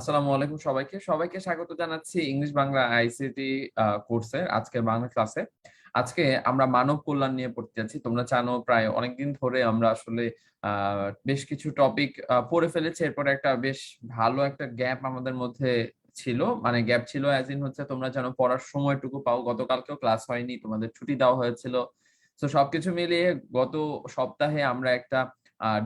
আসসালামু আলাইকুম সবাইকে সবাইকে স্বাগত জানাচ্ছি ইংলিশ বাংলা আইসিটি কোর্সের আজকের বাংলা ক্লাসে। আজকে আমরা মানব কল্যাণ নিয়ে পড়তে যাচ্ছি। তোমরা জানো প্রায় অনেকদিন ধরে আমরা আসলে বেশ কিছু টপিক পড়ে ফেলেছি। এরপরে একটা বেশ ভালো একটা গ্যাপ আমাদের মধ্যে ছিল, মানে গ্যাপ ছিল অ্যাজ ইন হচ্ছে তোমরা জানো পড়ার সময়টুকু পাও। গতকালকেও ক্লাস হয়নি, তোমাদের ছুটি দেওয়া হয়েছিল। তো সবকিছু মিলিয়ে গত সপ্তাহে আমরা একটা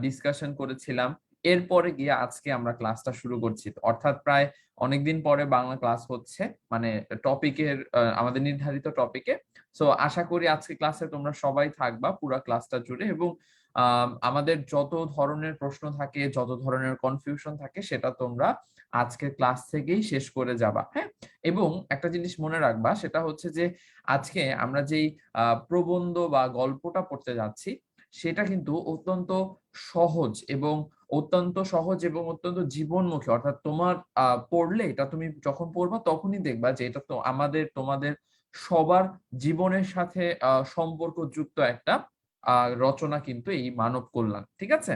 ডিসকাশন করেছিলাম। এরপরে গিয়ে আজকে আমরা ক্লাসটা শুরু করছি, অর্থাৎ প্রায় অনেকদিন পরে বাংলা ক্লাস হচ্ছে, মানে টপিকের আমাদের নির্ধারিত টপিকে। সো আশা করি আজকে ক্লাসে তোমরা সবাই থাকবা পুরো ক্লাসটা জুড়ে, এবং আমাদের যত ধরনের প্রশ্ন থাকে, যত ধরনের কনফিউশন থাকে, সেটা তোমরা আজকের ক্লাস থেকেই শেষ করে যাবা। হ্যাঁ, এবং একটা জিনিস মনে রাখবা, সেটা হচ্ছে যে আজকে আমরা যেই প্রবন্ধ বা গল্পটা পড়তে যাচ্ছি, সেটা কিন্তু অত্যন্ত সহজ এবং জীবনমুখী। অর্থাৎ তোমার পড়লে এটা, তুমি যখন পড়বা তখনই দেখবা যে এটা তো তোমাদের সবার জীবনের সাথে সম্পর্কযুক্ত একটা রচনা, কিন্তু এই মানব কল্যাণ। ঠিক আছে,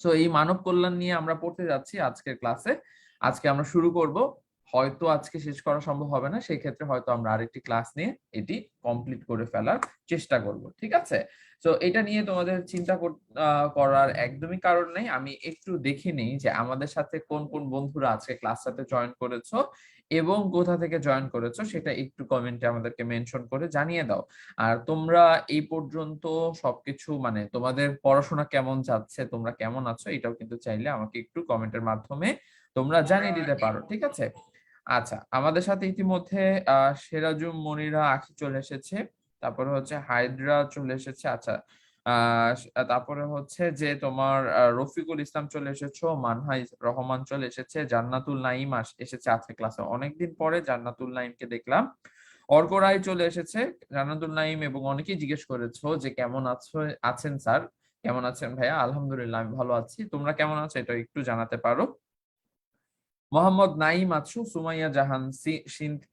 তো এই মানব কল্যাণ নিয়ে আমরা পড়তে যাচ্ছি আজকের ক্লাসে। আজকে আমরা শুরু করব। হয়তো আজকে শেষ করা সম্ভব হবে না, সেই ক্ষেত্রে হয়তো আমরা আরেকটি ক্লাস নিয়ে এটি কমপ্লিট করে ফেলার চেষ্টা করব। ঠিক আছে, তো এটা নিয়ে তোমাদের চিন্তা করার একদমই কারণ নেই। আমি একটু দেখে নিই যে আমাদের সাথে কোন কোন বন্ধুরা আজকে ক্লাসটাতে জয়েন করেছো এবং কোথা থেকে জয়েন করেছো, সেটা একটু কমেন্টে আমাদেরকে মেনশন করে জানিয়ে দাও। আর তোমরা এই পর্যন্ত সবকিছু, মানে তোমাদের পড়াশোনা কেমন যাচ্ছে, তোমরা কেমন আছো, এটাও কিন্তু চাইলে আমাকে একটু কমেন্টের মাধ্যমে তোমরা জানিয়ে দিতে পারো। ঠিক আছে, আচ্ছা, আমাদের সাথে ইতিমধ্যে সেরাজুম, মনিরা, আখি চলে এসেছে। তারপরে হচ্ছে হায়দ্রা চলে এসেছে। আচ্ছা, তারপরে হচ্ছে যে তোমার রফিকুল ইসলাম চলে এসেছো, মানহাই রহমান চলে এসেছে, জান্নাতুল নাইম এসেছে আজকে ক্লাসে। অনেকদিন পরে জান্নাতুল নাইমকে দেখলাম। অর্ক রায় চলে এসেছে, জান্নাতুল নাইম, এবং অনেকেই জিজ্ঞেস করেছো যে কেমন আছেন স্যার। কেমন আছেন ভাইয়া? আলহামদুলিল্লাহ, আমি ভালো আছি। তোমরা কেমন আছো এটা একটু জানাতে পারো। মোহাম্মদ নাইম আছো, সুমাইয়া জাহান,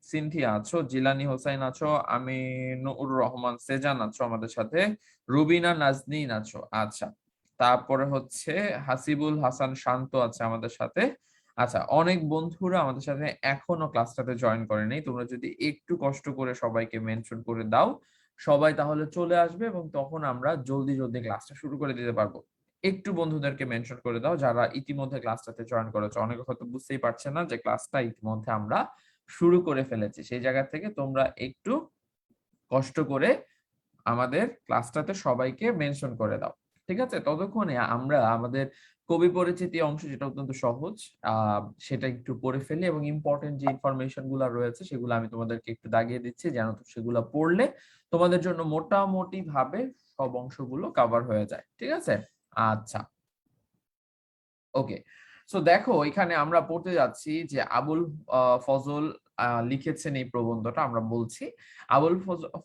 সিনথিয়া আছো, জিলানি হোসাইন আছো, আমিনুর রহমান সেজান আছো আমাদের সাথে, রুবিনা নাজনীন আছো। আচ্ছা, তারপরে হচ্ছে হাসিবুল হাসান শান্ত আছে আমাদের সাথে। আচ্ছা, অনেক বন্ধুরা আমাদের সাথে এখনো ক্লাসটাতে জয়েন করে নেই। তোমরা যদি একটু কষ্ট করে সবাইকে মেনশন করে দাও, সবাই তাহলে চলে আসবে এবং তখন আমরা জলদি জলদি ক্লাসটা শুরু করে দিতে পারবো। একটু বন্ধুদেরকে মেনশন করে দাও যারা ইতিমধ্যে ক্লাসটাতে জয়েন করেছে। অনেকে হয়তো বুঝতেই পারছে না যে ক্লাসটা ইতিমধ্যে আমরা শুরু করে ফেলেছি। সেই জায়গা থেকে তোমরা একটু কষ্ট করে আমাদের ক্লাসটাতে সবাইকে মেনশন করে দাও। ঠিক আছে, ততক্ষণে আমরা আমাদের কবি পরিচিতি অংশ, যেটা অত্যন্ত সহজ, সেটা একটু পড়ে ফেলি, এবং ইম্পর্টেন্ট যে ইনফরমেশন গুলো রয়েছে সেগুলো আমি তোমাদেরকে একটু দাগিয়ে দিচ্ছি, যেন তো সেগুলো পড়লে তোমাদের জন্য মোটামুটি ভাবে সব অংশগুলো কভার হয়ে যায়। ঠিক আছে, আচ্ছা, ওকে। সো দেখো, এখানে আমরা পড়তে যাচ্ছি যে আবুল ফজল লিখেছেন এই প্রবন্ধটা। আমরা বলছি আবুল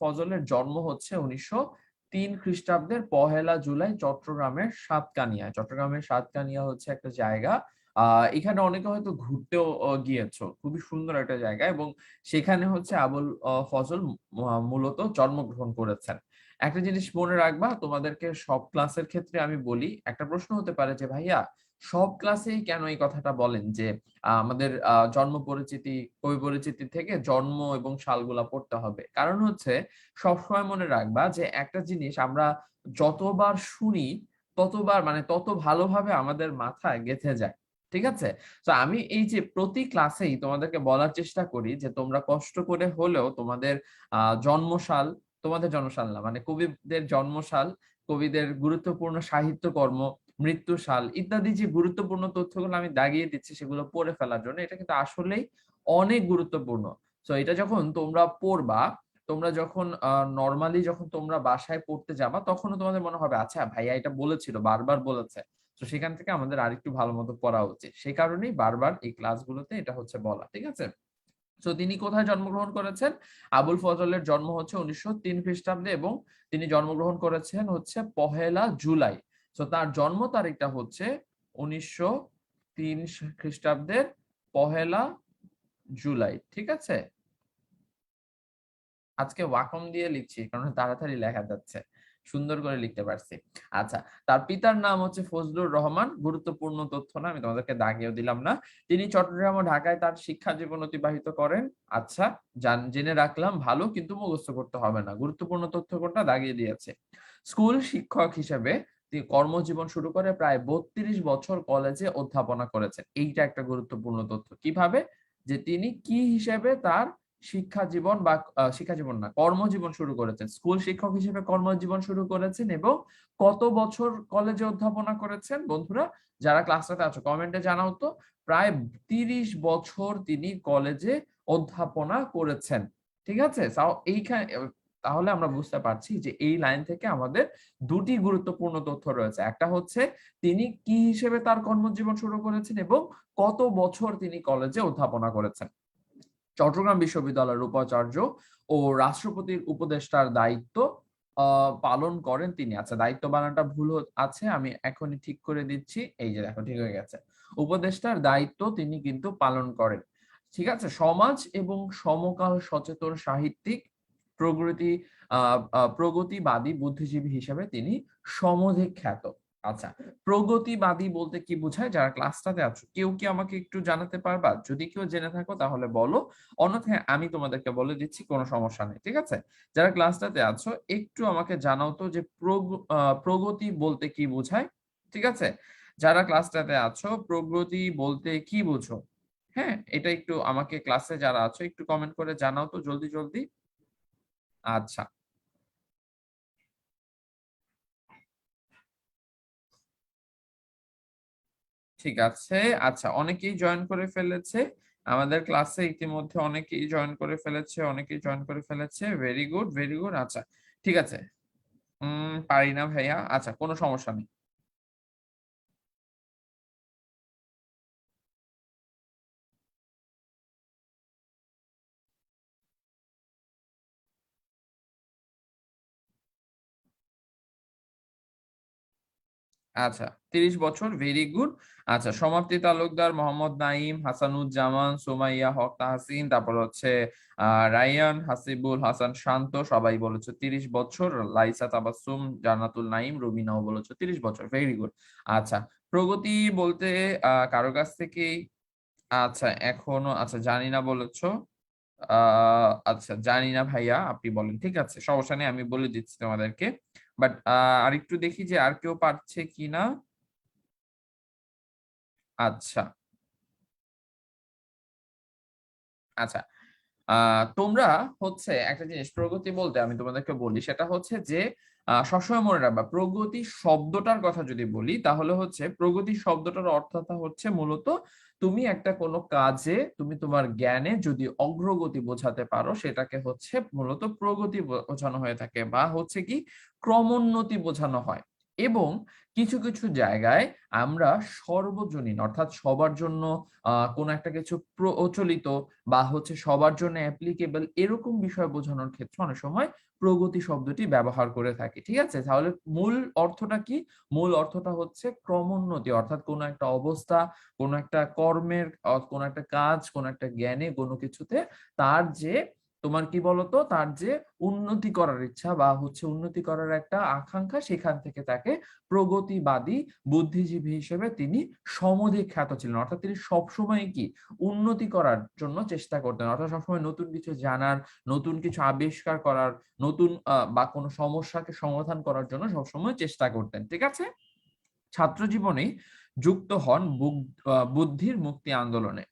ফজলের জন্ম হচ্ছে 1903 খ্রিস্টাব্দের 1 জুলাই চট্টগ্রামের সাতকানিয়ায়। চট্টগ্রামের সাতকানিয়া হচ্ছে একটা জায়গা, এখানে অনেকে হয়তো ঘুরতেও গিয়েছো। খুবই সুন্দর একটা জায়গা, এবং সেখানে হচ্ছে আবুল ফজল মূলত জন্মগ্রহণ করেছেন। একটা জিনিস মনে রাখবা, তোমাদেরকে সব ক্লাসের ক্ষেত্রে আমি বলি, একটা প্রশ্ন হতে পারে যে ভাইয়া সব ক্লাসেই কেন এই কথাটা বলেন যে আমাদের জন্ম পরিচিতি, কবি পরিচিতি থেকে জন্ম এবং সালগুলা পড়তে হবে। কারণ হচ্ছে সবসময় মনে রাখবা যে একটা জিনিস আমরা যতবার শুনি ততবার, মানে তত ভালোভাবে আমাদের মাথায় গেঁথে যায়। ঠিক আছে, তো আমি এই যে প্রতি ক্লাসেই তোমাদেরকে বলার চেষ্টা করি যে তোমরা কষ্ট করে হলেও তোমাদের জন্মসাল, তোমাদের জন্মসাল না, মানে কবিদের জন্মসাল, কবিদের গুরুত্বপূর্ণ সাহিত্যকর্ম, মৃত্যুশাল ইত্যাদি যে গুরুত্বপূর্ণ তথ্যগুলো আমি দাগিয়ে দিচ্ছি সেগুলো পড়ে ফেলার জন্য। এটা কিন্তু আসলেই অনেক গুরুত্বপূর্ণ। তো এটা যখন তোমরা পড়বা, তোমরা যখন নর্মালি যখন তোমরা বাসায় পড়তে যাবা, তখনও তোমাদের মনে হবে আচ্ছা ভাইয়া এটা বলেছিল, বারবার বলেছে। তো সেখান থেকে আমাদের আরেকটু ভালো মতো পড়া উচিত। সেই কারণেই বারবার এই ক্লাসগুলোতে এটা হচ্ছে বলা। ঠিক আছে, তো তিনি কোথায় জন্মগ্রহণ করেছেন? আবুল ফজলের জন্ম হচ্ছে 1903 খ্রিস্টাব্দে, এবং তিনি জন্মগ্রহণ করেছেন হচ্ছে 1 জুলাই। তো তার জন্ম তারিখটা হচ্ছে 1903 খ্রিস্টাব্দের 1 জুলাই। ঠিক আছে, আজকে ওয়াকম দিয়ে লিখছি কারণ তাড়াতাড়ি লেখা যাচ্ছে। সুন্দর করে লিখতে পারছি। আচ্ছা, তার পিতার নাম হচ্ছে ফজলুর রহমান। গুরুত্বপূর্ণ তথ্য না, আমি তোমাদেরকে দাগিয়েও দিলাম না। তিনি চট্টগ্রাম ও ঢাকায় তার শিক্ষা জীবন অতিবাহিত করেন। আচ্ছা, জেনে রাখলাম, ভালো, কিন্তু মুখস্থ করতে হবে না। গুরুত্বপূর্ণ তথ্য কোনটা দাগিয়ে দিয়েছে। স্কুল শিক্ষক হিসেবে তিনি কর্মজীবন শুরু করে প্রায় ৩২ বছর কলেজে অধ্যাপনা করেছেন। এইটা একটা গুরুত্বপূর্ণ তথ্য। কিভাবে? যে তিনি কি হিসেবে তার শিক্ষা জীবন বা শিক্ষা জীবন না, কর্মজীবন শুরু করেছেন। স্কুল শিক্ষক হিসেবে কর্মজীবন শুরু করেছেন এবং কত বছর কলেজে অধ্যাপনা করেছেন? বন্ধুরা যারা ক্লাসটাতে আছো কমেন্টে জানাও তো। প্রায় ৩০ বছর তিনি কলেজে অধ্যাপনা করেছেন। ঠিক আছে? এইখানে তাহলে আমরা বুঝতে পারছি যে এই লাইন থেকে আমাদের দুটি গুরুত্বপূর্ণ তথ্য রয়েছে। একটা হচ্ছে তিনি কি হিসেবে তার কর্মজীবন শুরু করেছেন এবং কত বছর তিনি কলেজে অধ্যাপনা করেছেন। চট্টগ্রাম বিশ্ববিদ্যালয়ের উপাচার্য ও রাষ্ট্রপতির উপদেষ্টার দায়িত্ব পালন করেন তিনি। আচ্ছা, দায়িত্ব বানানটা ভুল আছে, আমি এখনই ঠিক করে দিচ্ছি। এই যে দেখো, ঠিক হয়ে গেছে। উপদেষ্টার দায়িত্ব তিনি কিন্তু পালন করেন। ঠিক আছে। সমাজ এবং সমকাল সচেতন সাহিত্যিক, প্রগতি প্রগতিবাদী বুদ্ধিজীবী হিসেবে তিনি সমধিক খ্যাত। আচ্ছা, প্রগতিবাদী বলতে কি বোঝায়? যারা ক্লাসটাতে আছো কেউ কি আমাকে একটু জানাতে পারবা? যদি কেউ জেনে থাকো তাহলে বলো, অন্যথায় আমি তোমাদেরকে বলে দিচ্ছি, কোনো সমস্যা নেই। ঠিক আছে। যারা ক্লাসটাতে আছো একটু আমাকে জানাও তো যে প্রগতি বলতে কি বোঝায়। ঠিক আছে। যারা ক্লাসটাতে আছো প্রগতি বলতে কি বুঝো? হ্যাঁ, এটা একটু আমাকে ক্লাসে যারা আছো একটু কমেন্ট করে জানাও তো জলদি জলদি। আচ্ছা, ঠিক আছে। আচ্ছা, অনেকেই জয়েন করে ফেলেছে আমাদের ক্লাসে, ইতিমধ্যে অনেকেই জয়েন করে ফেলেছে, অনেকেই জয়েন করে ফেলেছে। Very good, very good. আচ্ছা, ঠিক আছে। পারি না ভাইয়া। আচ্ছা, কোনো সমস্যা নেই। আচ্ছা, ৩০ বছর, ভেরি গুড। আচ্ছা, সমাপ্তি তালুকদার, মোহাম্মদ নাইম, হাসানুজ্জামান, সুমাইয়া হক তাহসিন, তারপর হচ্ছে রাইয়ান, হাসিবুল হাসান শান্ত, সবাই বলেছে ৩০ বছর। লাইসা তাবাসসুম, জান্নাতুল নাইম, রুবিনাও বলেছে ৩০ বছর। Very good. আচ্ছা, প্রগতি বলতে কারো কাছ থেকে, আচ্ছা এখনো, আচ্ছা জানি না বলেছো। আচ্ছা, জানি না ভাইয়া, আপনি বলেন। ঠিক আছে, সমস্যা নেই, আমি বলে দিচ্ছি তোমাদেরকে। বাট আরেকটু দেখি যে আর কেউ পারছে কিনা। আচ্ছা, আচ্ছা, তোমরা হচ্ছে একটা জিনিস প্রগতি বলতে আমি তোমাদেরকে বলি, সেটা হচ্ছে যে সবসময় মনে রাখবা, প্রগতি শব্দটার কথা যদি বলি তাহলে হচ্ছে প্রগতি শব্দটার অর্থটা হচ্ছে মূলত তুমি একটা কোনো কাজে তুমি তোমার জ্ঞানে যদি অগ্রগতি বোঝাতে পারো সেটাকে হচ্ছে মূলত প্রগতি বোঝানো হয়ে থাকে, বা হচ্ছে কি ক্রমোন্নতি বোঝানো হয়। এবং কিছু কিছু জায়গায় আমরা সর্বজনীন অর্থাৎ সবার জন্য কোনো একটা কিছু প্রচলিত বা হচ্ছে সবার জন্য অ্যাপ্লিকেবল এরকম বিষয় বোঝানোর ক্ষেত্রে অনেক সময় প্রগতি শব্দটি ব্যবহার করে থাকি। ঠিক আছে। তাহলে মূল অর্থটা কি? মূল অর্থটা হচ্ছে ক্রমোন্নতি, অর্থাৎ কোনো একটা অবস্থা, কোনো একটা কর্মের, কোনো একটা কাজ, কোনো একটা জ্ঞানে, কোনো কিছুতে তার যে তোমার কি বলতো, তার যে উন্নতি করার ইচ্ছা বা হচ্ছে উন্নতি করার একটা আকাঙ্ক্ষা, সেখান থেকে তাকে প্রগতিবাদী বুদ্ধিজীবী হিসেবে তিনি সমধিক খ্যাত ছিলেন। অর্থাৎ তিনি সবসময় কি উন্নতি করার জন্য চেষ্টা করতেন, অর্থাৎ সবসময় নতুন কিছু জানার, নতুন কিছু আবিষ্কার করার, নতুন বা কোনো সমস্যাকে সমাধান করার জন্য সবসময় চেষ্টা করতেন। ঠিক আছে। ছাত্র জীবনেই যুক্ত হন বুদ্ধির মুক্তি আন্দোলনে।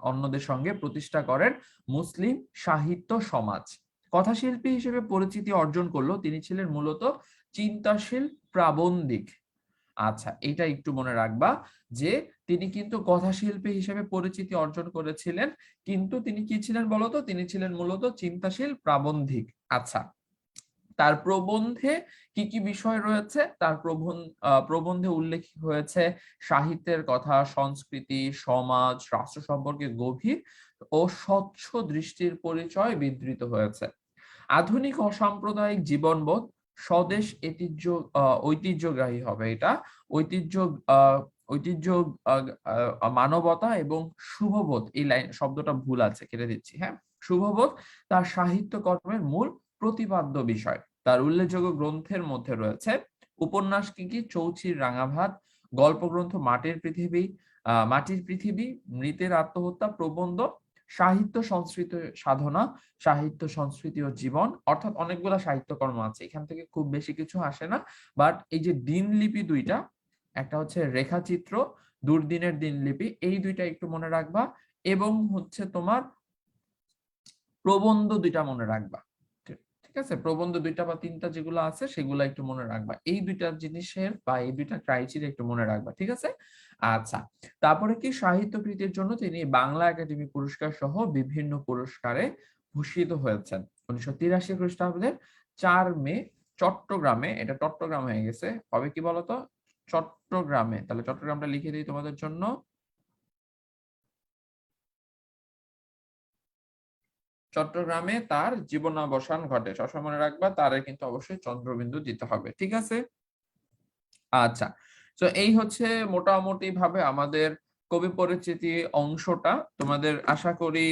অন্যদের সঙ্গে প্রতিষ্ঠা করেন মুসলিম সাহিত্য সমাজ। কথাশিল্পী হিসেবে পরিচিতি অর্জন করলেও তিনি ছিলেন মূলত চিন্তাশীল প্রাবন্ধিক। আচ্ছা, এটা একটু মনে রাখবা যে তিনি কিন্তু কথাশিল্পী হিসেবে পরিচিতি অর্জন করেছিলেন, কিন্তু তিনি কি ছিলেন বলতো? তিনি ছিলেন মূলত চিন্তাশীল প্রাবন্ধিক। আচ্ছা, তার প্রবন্ধে কি কি বিষয় রয়েছে? তার প্রবন্ধে উল্লেখ হয়েছে সাহিত্যের কথা, সংস্কৃতি, সমাজ, রাষ্ট্র সম্পর্কে গভীর ও স্বচ্ছ দৃষ্টির পরিচয় বিধৃত হয়েছে। আধুনিক অসাম্প্রদায়িক জীবনবোধ, স্বদেশ ঐতিহ্যগ্রাহী হবে এটা, ঐতিহ্য আহ, ঐতিহ্য মানবতা এবং শুভবোধ, এই লাইন শব্দটা ভুল আছে, কেটে দিচ্ছি। হ্যাঁ, শুভবোধ তার সাহিত্য কর্মের মূল প্রতিপাদ্য বিষয়। তার উল্লেখযোগ্য গ্রন্থের মধ্যে রয়েছে উপন্যাস কি কি, চৌচির রাঙাভাত, গল্পগ্রন্থ মাটির পৃথিবী, মাটির পৃথিবী, মৃতের আত্মহত্যা, প্রবন্ধ, সাহিত্য সংস্কৃত সাধনা, সাহিত্য সংস্কৃতি ও জীবন। অর্থাৎ অনেকগুলা সাহিত্যকর্ম আছে, এখান থেকে খুব বেশি কিছু আসে না। বাট এই যে দিনলিপি দুইটা, একটা হচ্ছে রেখাচিত্র, দুর্দিনের দিনলিপি, এই দুইটা একটু মনে রাখবা। এবং হচ্ছে তোমার প্রবন্ধ দুইটা মনে রাখবা। ঠিক আছে, প্রবন্ধ দুইটা বা তিনটা যেগুলো আছে সেগুলো একটু মনে রাখবা। এই দুইটা জিনিসের বা এই দুইটা ক্রাইটেরিয়া একটু মনে রাখবা, ঠিক আছে। আচ্ছা, তারপরে কি সাহিত্য কৃতির জন্য তিনি বাংলা একাডেমি পুরস্কার সহ বিভিন্ন পুরস্কারে ভূষিত হয়েছেন। 1983 খ্রিস্টাব্দের 4 মে চট্টগ্রামে, এটা চট্টগ্রাম হয়ে গেছে, হবে কি বলতো, চট্টগ্রামে। তাহলে চট্টগ্রামটা লিখে দিই তোমাদের জন্য। চট্টগ্রামে তার জীবনাবসান ঘটে। সবসময় মনে রাখবা, তারে কিন্তু অবশ্যই চন্দ্রবিন্দু দিতে হবে, ঠিক আছে। আচ্ছা, তো এই হচ্ছে মোটামুটি ভাবে আমাদের কবি পরিচিতি অংশটা। তোমাদের আশা করি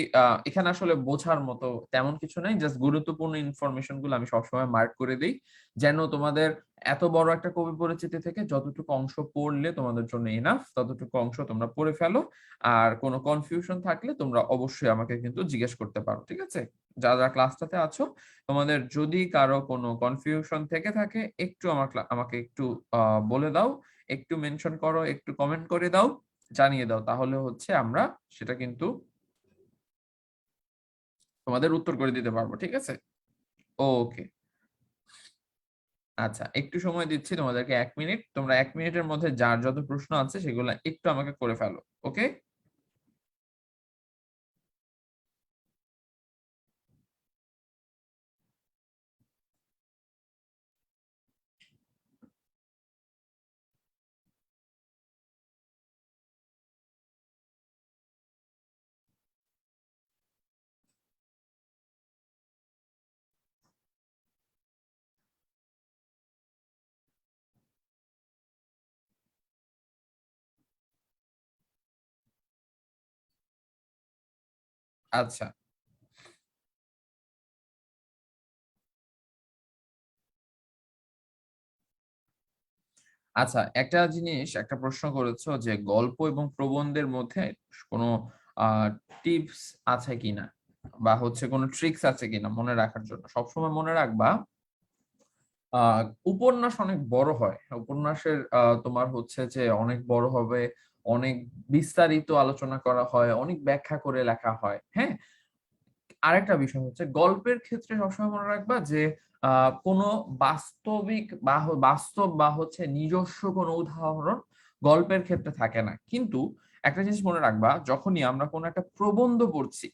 এখানে আসলে বোঝার মতো তেমন কিছু নাই, জাস্ট গুরুত্বপূর্ণ ইনফরমেশন গুলো আমি সবসময় মার্ক করে দিই, যেন তোমাদের এত বড় একটা কবি পরিচিতি থেকে যতটুকু অংশ পড়লে তোমাদের জন্য ইনাফ, ততটুকু অংশ তোমরা পড়ে ফেলো। আর কোনো কনফিউশন থাকলে তোমরা অবশ্যই আমাকে কিন্তু জিজ্ঞেস করতে পারো, ঠিক আছে। যারা ক্লাসটাতে আছো, তোমাদের যদি কারো কোনো কনফিউশন থেকে থাকে একটু আমাকে একটু বলে দাও, একটু মেনশন করো, একটু কমেন্ট করে দাও, জানিয়ে দাও, তাহলে হচ্ছে আমরা সেটা কিন্তু তোমাদের উত্তর করে দিতে পারবো, ঠিক আছে। ওকে, আচ্ছা, একটু সময় দিচ্ছি তোমাদেরকে, 1 মিনিট। তোমরা 1 মিনিটের মধ্যে যার যত প্রশ্ন আছে সেগুলো একটু আমাকে করে ফেলো, ওকে। আচ্ছা আচ্ছা, একটা জিনিস, একটা প্রশ্ন করেছো যে গল্প এবং প্রবন্ধের মধ্যে কোনো টিপস আছে কিনা, বা হচ্ছে কোনো ট্রিক্স আছে কিনা মনে রাখার জন্য। সবসময় মনে রাখবা, আহ উপন্যাস অনেক বড় হয়, উপন্যাসের তোমার হচ্ছে যে অনেক বড় হবে, অনেক বিস্তারিত আলোচনা করা হয়, অনেক ব্যাখ্যা করে লেখা হয়, হ্যাঁ। আরেকটা বিষয় হচ্ছে গল্পের ক্ষেত্রে সবসময় মনে রাখবা যে কোনো বাস্তবিক বা বাস্তব বা হচ্ছে নিজস্ব কোনো উদাহরণ গল্পের ক্ষেত্রে থাকে না। কিন্তু একটা জিনিস মনে রাখবা, যখনই আমরা কোনো একটা প্রবন্ধ পড়ছি,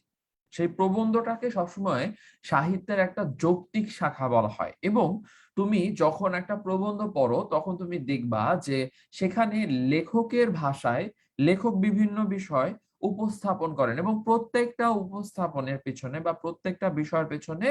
সেই প্রবন্ধটাকে সবসময় সাহিত্যের একটা যৌক্তিক শাখা বলা হয়। এবং তুমি যখন একটা প্রবন্ধ পড়ো তখন তুমি দেখবা যে সেখানে লেখকের ভাষায় লেখক বিভিন্ন বিষয় উপস্থাপন করেন, এবং প্রত্যেকটা উপস্থাপনের পেছনে বা প্রত্যেকটা বিষয়ের পেছনে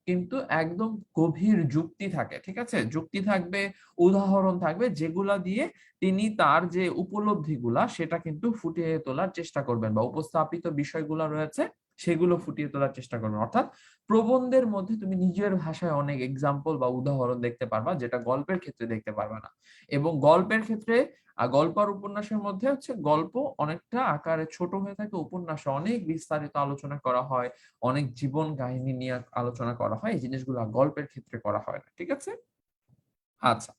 কিন্তু একদম গভীর যুক্তি থাকে, ঠিক আছে। যুক্তি থাকবে, উদাহরণ থাকবে, যেগুলা দিয়ে তিনি তার যে উপলব্ধিগুলা সেটা কিন্তু ফুটিয়ে তোলার চেষ্টা করবেন, বা উপস্থাপিত বিষয়গুলো রয়েছে সেগুলো ফুটিয়ে তোলার চেষ্টা করবেন। অর্থাৎ প্রবন্ধের মধ্যে তুমি নিজের ভাষায় অনেক এক্সাম্পল বা উদাহরণ দেখতে পারবা, যেটা গল্পের ক্ষেত্রে দেখতে পারবা না। এবং গল্পের ক্ষেত্রে গল্প আর উপন্যাসের মধ্যে হচ্ছে গল্প অনেকটা আকারে ছোট হয়ে থাকে, উপন্যাসে অনেক বিস্তারিত আলোচনা করা হয়, অনেক জীবন কাহিনী নিয়ে আলোচনা করা হয়, এই জিনিসগুলো গল্পের ক্ষেত্রে করা হয় না, ঠিক আছে। আচ্ছা,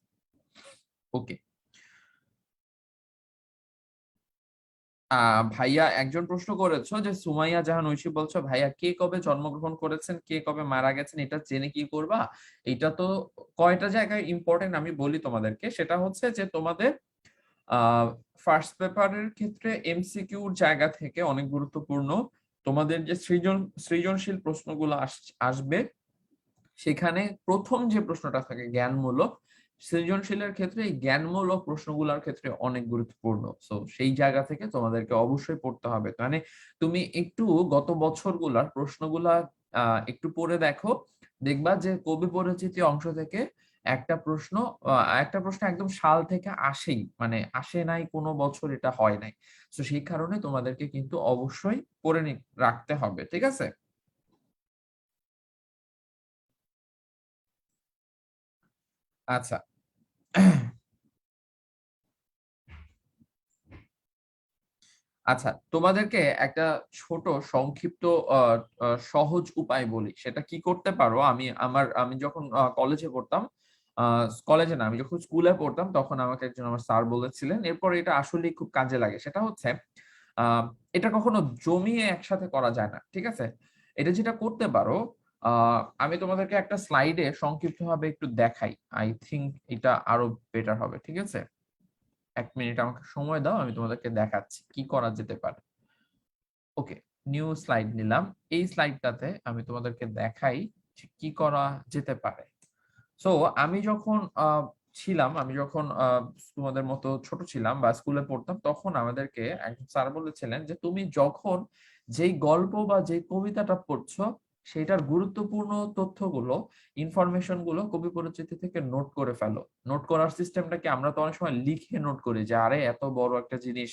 ওকে। ভাইয়া একজন প্রশ্ন করেছো যে সুমাইয়া জাহান ঐশী বলছো, ভাইয়া কে কবে জন্মগ্রহণ করেছেন, কে কবে মারা গেছেন, এটা জেনে কি করবা। এটা তো কয়টা জায়গায় ইম্পর্টেন্ট আমি বলি তোমাদেরকে। সেটা হচ্ছে যে তোমাদের ফার্স্ট পেপারের ক্ষেত্রে এমসিকিউর জায়গা থেকে অনেক গুরুত্বপূর্ণ। তোমাদের যে সৃজনশীল প্রশ্নগুলো আসবে, সেখানে প্রথম যে প্রশ্নটা থাকে জ্ঞানমূলক, সৃজনশীলের ক্ষেত্রে এই জ্ঞানমূলক প্রশ্নগুলোর ক্ষেত্রে অনেক গুরুত্বপূর্ণ। সো সেই জায়গা থেকে তোমাদেরকে অবশ্যই পড়তে হবে। মানে তুমি একটু গত বছরগুলার প্রশ্নগুলা একটু পড়ে দেখো, দেখবা যে কবি পরিচিতি অংশ থেকে একটা প্রশ্ন একদম সাল থেকে আসেই, মানে আসে নাই কোনো বছর, এটা হয় নাই। তো সেই কারণে তোমাদেরকে কিন্তু অবশ্যই পড়ে রাখতে হবে, ঠিক আছে। আচ্ছা। আচ্ছা, তোমাদেরকে একটা ছোট সংক্ষিপ্ত আ আ সহজ উপায় বলি। সেটা কি করতে পারো? আমি যখন কলেজে পড়তাম, আ কলেজে না, আমি যখন স্কুলে পড়তাম তখন আমাকে একজন আমার স্যার বলেছিলেন। এরপর এটা আসলেই খুব কাজে লাগে। সেটা হচ্ছে আ এটা কখনো জমিয়ে একসাথে করা যায় না। ঠিক আছে? এটা যেটা করতে পারো, আ আমি তোমাদেরকে একটা স্লাইডে সংক্ষিপ্তভাবে একটু দেখাই। আই থিংক এটা আরো বেটার হবে। ঠিক আছে? ১ মিনিট আমাকে সময় দাও। আমি তোমাদেরকে দেখাচ্ছি কি করা যেতে পারে। ওকে, নিউ স্লাইড নিলাম। এই স্লাইডটাতে আমি তোমাদেরকে দেখাই যে কি করা যেতে পারে। সো আমি যখন আমি যখন তোমাদের মতো ছোট ছিলাম বা স্কুলে পড়তাম, তখন আমাদেরকে একজন স্যার বলেছিলেন যে, "তুমি যখন যেই গল্প বা যেই কবিতাটা পড়ছো, সেটার গুরুত্বপূর্ণ তথ্যগুলো, ইনফরমেশন গুলো কবি পরিচিতি থেকে নোট করে ফেলো।" নোট করার সিস্টেমটা কি, আমরা তো অনেক সময় লিখে নোট করি যে, আরে এত বড় একটা জিনিস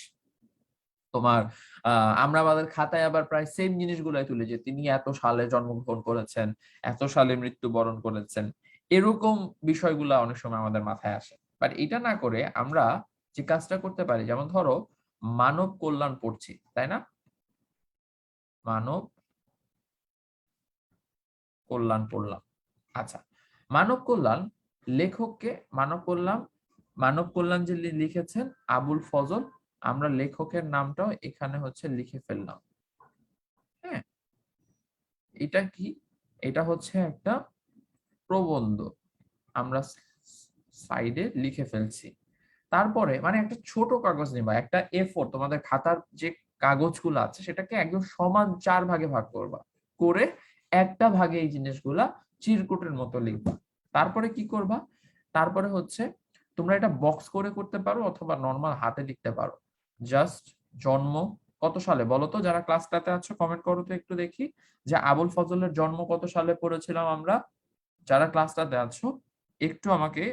তোমার আ আমরা আমাদের খাতায় আবার প্রায় সেম জিনিসগুলাই তুলি যে তিনি এত সালে জন্মগ্রহণ করেছেন, এত সালে মৃত্যুবরণ করেছেন। এরকম বিষয়গুলা অনেক সময় আমাদের মাথায় আসে। বাট এটা না করে আমরা যে কাজটা করতে পারি, যেমন ধরো মানব কল্যাণ পড়ছি, তাই না? মানব কল্যাণ পড়লাম। আচ্ছা। মানব কল্যাণ লেখককে মানব কল্যাণ যে লিখেছেন আবুল ফজল। আমরা লেখকের নামটাও এখানে হচ্ছে লিখে ফেললাম। হ্যাঁ? এটা কি? এটা হচ্ছে একটা প্রবন্ধ। আমরা সাইডে লিখে ফেলছি। তারপরে মানে একটা ছোট কাগজ নিবা। একটা A4, তোমাদের খাতার যে কাগজগুলো আছে সেটাকে একদম সমান ৪ ভাগে ভাগ করবা। করে একটা ভাগে এই জিনিসগুলা চিরকুটের মতো লিখবা। তারপরে কি করবা? তারপরে হচ্ছে তোমরা এটা বক্স করে করতে পারো অথবা নরমাল হাতে লিখতে পারো। জাস্ট জন্ম কত সালে বলো তো, যারা ক্লাসটাতে আছো কমেন্ট করো তো একটু দেখি যে আবুল ফজলের জন্ম কত সালে পড়েছিলাম আমরা? যারা ক্লাসটাতে আছো একটু আমাকে,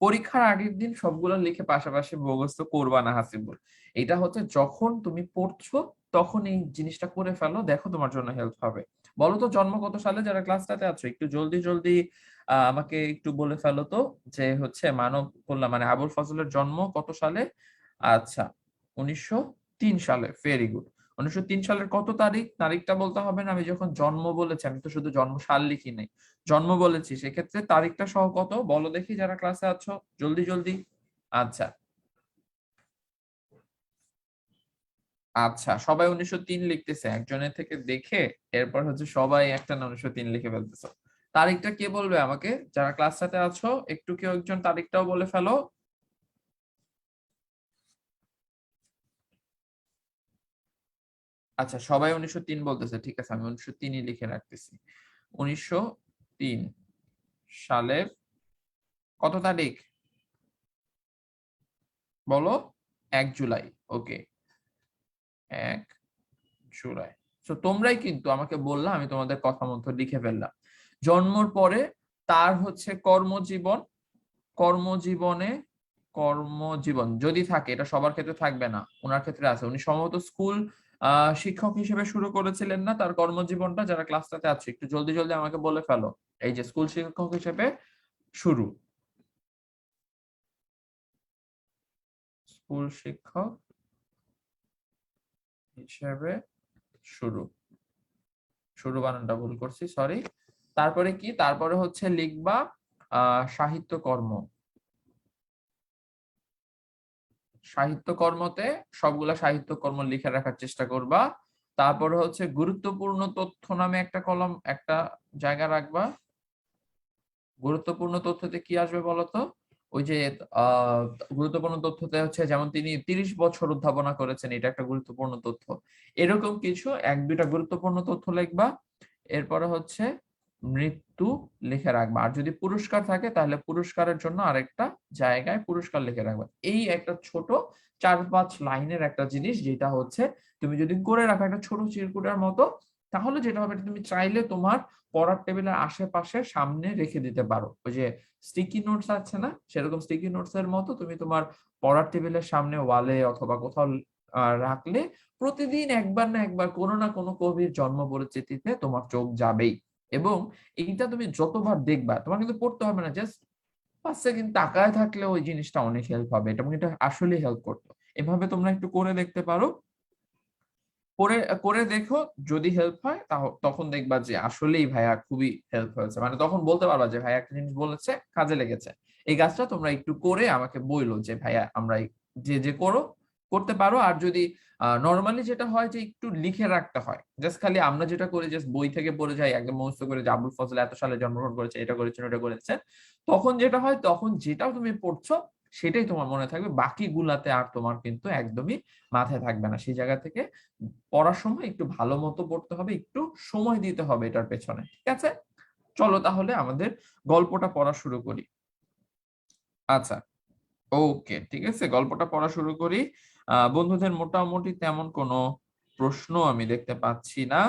পরীক্ষার আগের দিন সবগুলো লিখে পাশাপাশি মুখস্থ করবা না হাসিবুল। এটা হচ্ছে যখন তুমি পড়ছো তখন এই জিনিসটা করে ফেলো। দেখো তোমার জন্য হেল্প হবে। বলো তো জন্ম কত সালে, যারা ক্লাসটাতে আছো? একটু জলদি, জলদি আমাকে একটু বলে ফেলো তো যে হচ্ছে মানব কল্যাণ মানে আবুল ফজলের জন্ম কত সালে? আচ্ছা, ১৯০৩ সালে। Very good. ১৯০৩ সালের কত তারিখ? তারিখটা বলতে হবে না। আমি যখন জন্ম বলেছি আমি তো শুধু জন্ম সাল লিখি নাই। জন্ম বলেছি। সেক্ষেত্রে তারিখটা সহ কত? বলো দেখি যারা ক্লাসে আছো। জলদি, জলদি। আচ্ছা, আচ্ছা। সবাই ১৯০৩ লিখতেছে। একজনের থেকে দেখে এরপর হচ্ছে সবাই একটানা ১৯০৩ লিখে ফেলতেছো। তারিখটা কে বলবে আমাকে? যারা ক্লাসটাতে আছো একটু কেউ একজন তারিখটাও বলে ফেলো। আচ্ছা, সবাই ১৯০৩ বলতেছে। ঠিক আছে, আমি ১৯০৩ ই লিখে রাখতেছি। ১৯০৩ সালের কত তারিখ? বলো? ১ জুলাই। ওকে, ১ জুলাই। সো তোমরাই কিন্তু আমাকে বললা, আমি তোমাদের কথা মতো লিখে ফেললাম। জন্মর পরে তার হচ্ছে কর্মজীবন, কর্মজীবনে কর্মজীবন যদি থাকে, এটা সবার ক্ষেত্রে থাকবে না। উনার ক্ষেত্রে আছে। উনি সম্ভবত স্কুল আ শিক্ষক হিসেবে শুরু করেছিলেন না তার কর্মজীবনটা? যারা ক্লাসটাতে আছে একটু জলদি, জলদি আমাকে বলে ফেলো। এই যে স্কুল শিক্ষক হিসেবে শুরু। স্কুল শিক্ষক হিসেবে শুরু। শুরু বানানটা ভুল করছি, সরি। তারপরে কি? তারপরে হচ্ছে লিখবা আ সাহিত্যকর্ম। সাহিত্যকর্মতে সবগুলা সাহিত্যকর্ম লিখে রাখার চেষ্টা করবা। তারপরে হচ্ছে গুরুত্বপূর্ণ তথ্য নামে একটা কলাম, একটা জায়গা রাখবা। গুরুত্বপূর্ণ তথ্যতে কি আসবে বলতো? ওই যে আ গুরুত্বপূর্ণ তথ্যতে হচ্ছে যেমন তিনি ৩০ বছর অধ্যাপনা করেছেন, এটা একটা গুরুত্বপূর্ণ তথ্য। এরকম কিছু ১-২ টা গুরুত্বপূর্ণ তথ্য লিখবা। এরপরে হচ্ছে মৃত্যু লিখে রাখবা। আর যদি পুরস্কার থাকে তাহলে পুরস্কারের জন্য আরেকটা জায়গায় পুরস্কার লিখে রাখবা। এই একটা ছোট ৪-৫ লাইনের একটা জিনিস, যেটা হচ্ছে তুমি যদি করে রাখো একটা ছোট চিরকুটার মতো, তাহলে যেটা হবে এটা তুমি চাইলে তোমার পড়ার টেবিলের আশেপাশে সামনে রেখে দিতে পারো। ওই যে স্টিকি নোটস আছে না? সেরকম স্টিকি নোটস এর মতো তুমি তোমার পড়ার টেবিলের সামনে ওয়ালে অথবা কোথাও রাখলে প্রতিদিন একবার না একবার কোন না কোন কবির জন্ম পরিচিতিতে তোমার চোখ যাবেই। এবং এইটা তুমি যতবার দেখবা তোমার কিন্তু পড়তে হবে না, জাস্ট 5 সেকেন্ড তাকায় থাকলে ওই জিনিসটা অনেক হেল্প হবে এবং এটা আসলে হেল্প করতো। এভাবে তোমরা একটু করে দেখতে পারো। করে করে দেখো, যদি হেল্প হয় তখন দেখবা যে আসলেই ভাইয়া খুবই হেল্প হয়েছে। মানে তখন বলতে পারবা যে ভাইয়া একটা জিনিস বলেছে, কাজে লেগেছে। এই কাজটা তোমরা একটু করে আমাকে বইলো যে ভাইয়া আমরা যে করো করতে পারো। আর যদি নরমালি যেটা হয় যে একটু লিখে রাখতে হয়, জাস্ট খালি আমরা যেটা করি জাস্ট বই থেকে পড়ে যাই একদম মুখস্থ করে যে আবুল ফজল এত সালে জন্মগ্রহণ করেছে, এটা করেছেন ওটা করেছেন, তখন যেটা হয় তখন যেটা তুমি পড়ছো সেটাই তোমার মনে থাকবে, বাকিগুলাতে আর তোমার কিন্তু একদমই মাথায় থাকবে না। সেই জায়গা থেকে পড়ার সময় একটু ভালো মতো পড়তে হবে, একটু সময় দিতে হবে এটার পেছনে। ঠিক আছে, চলো তাহলে আমাদের গল্পটা পড়া শুরু করি। আচ্ছা, ওকে, ঠিক আছে, গল্পটা পড়া শুরু করি। বন্ধুদের মোটামুটি তেমন কোনো প্রশ্ন আমি দেখতে পাচ্ছি না।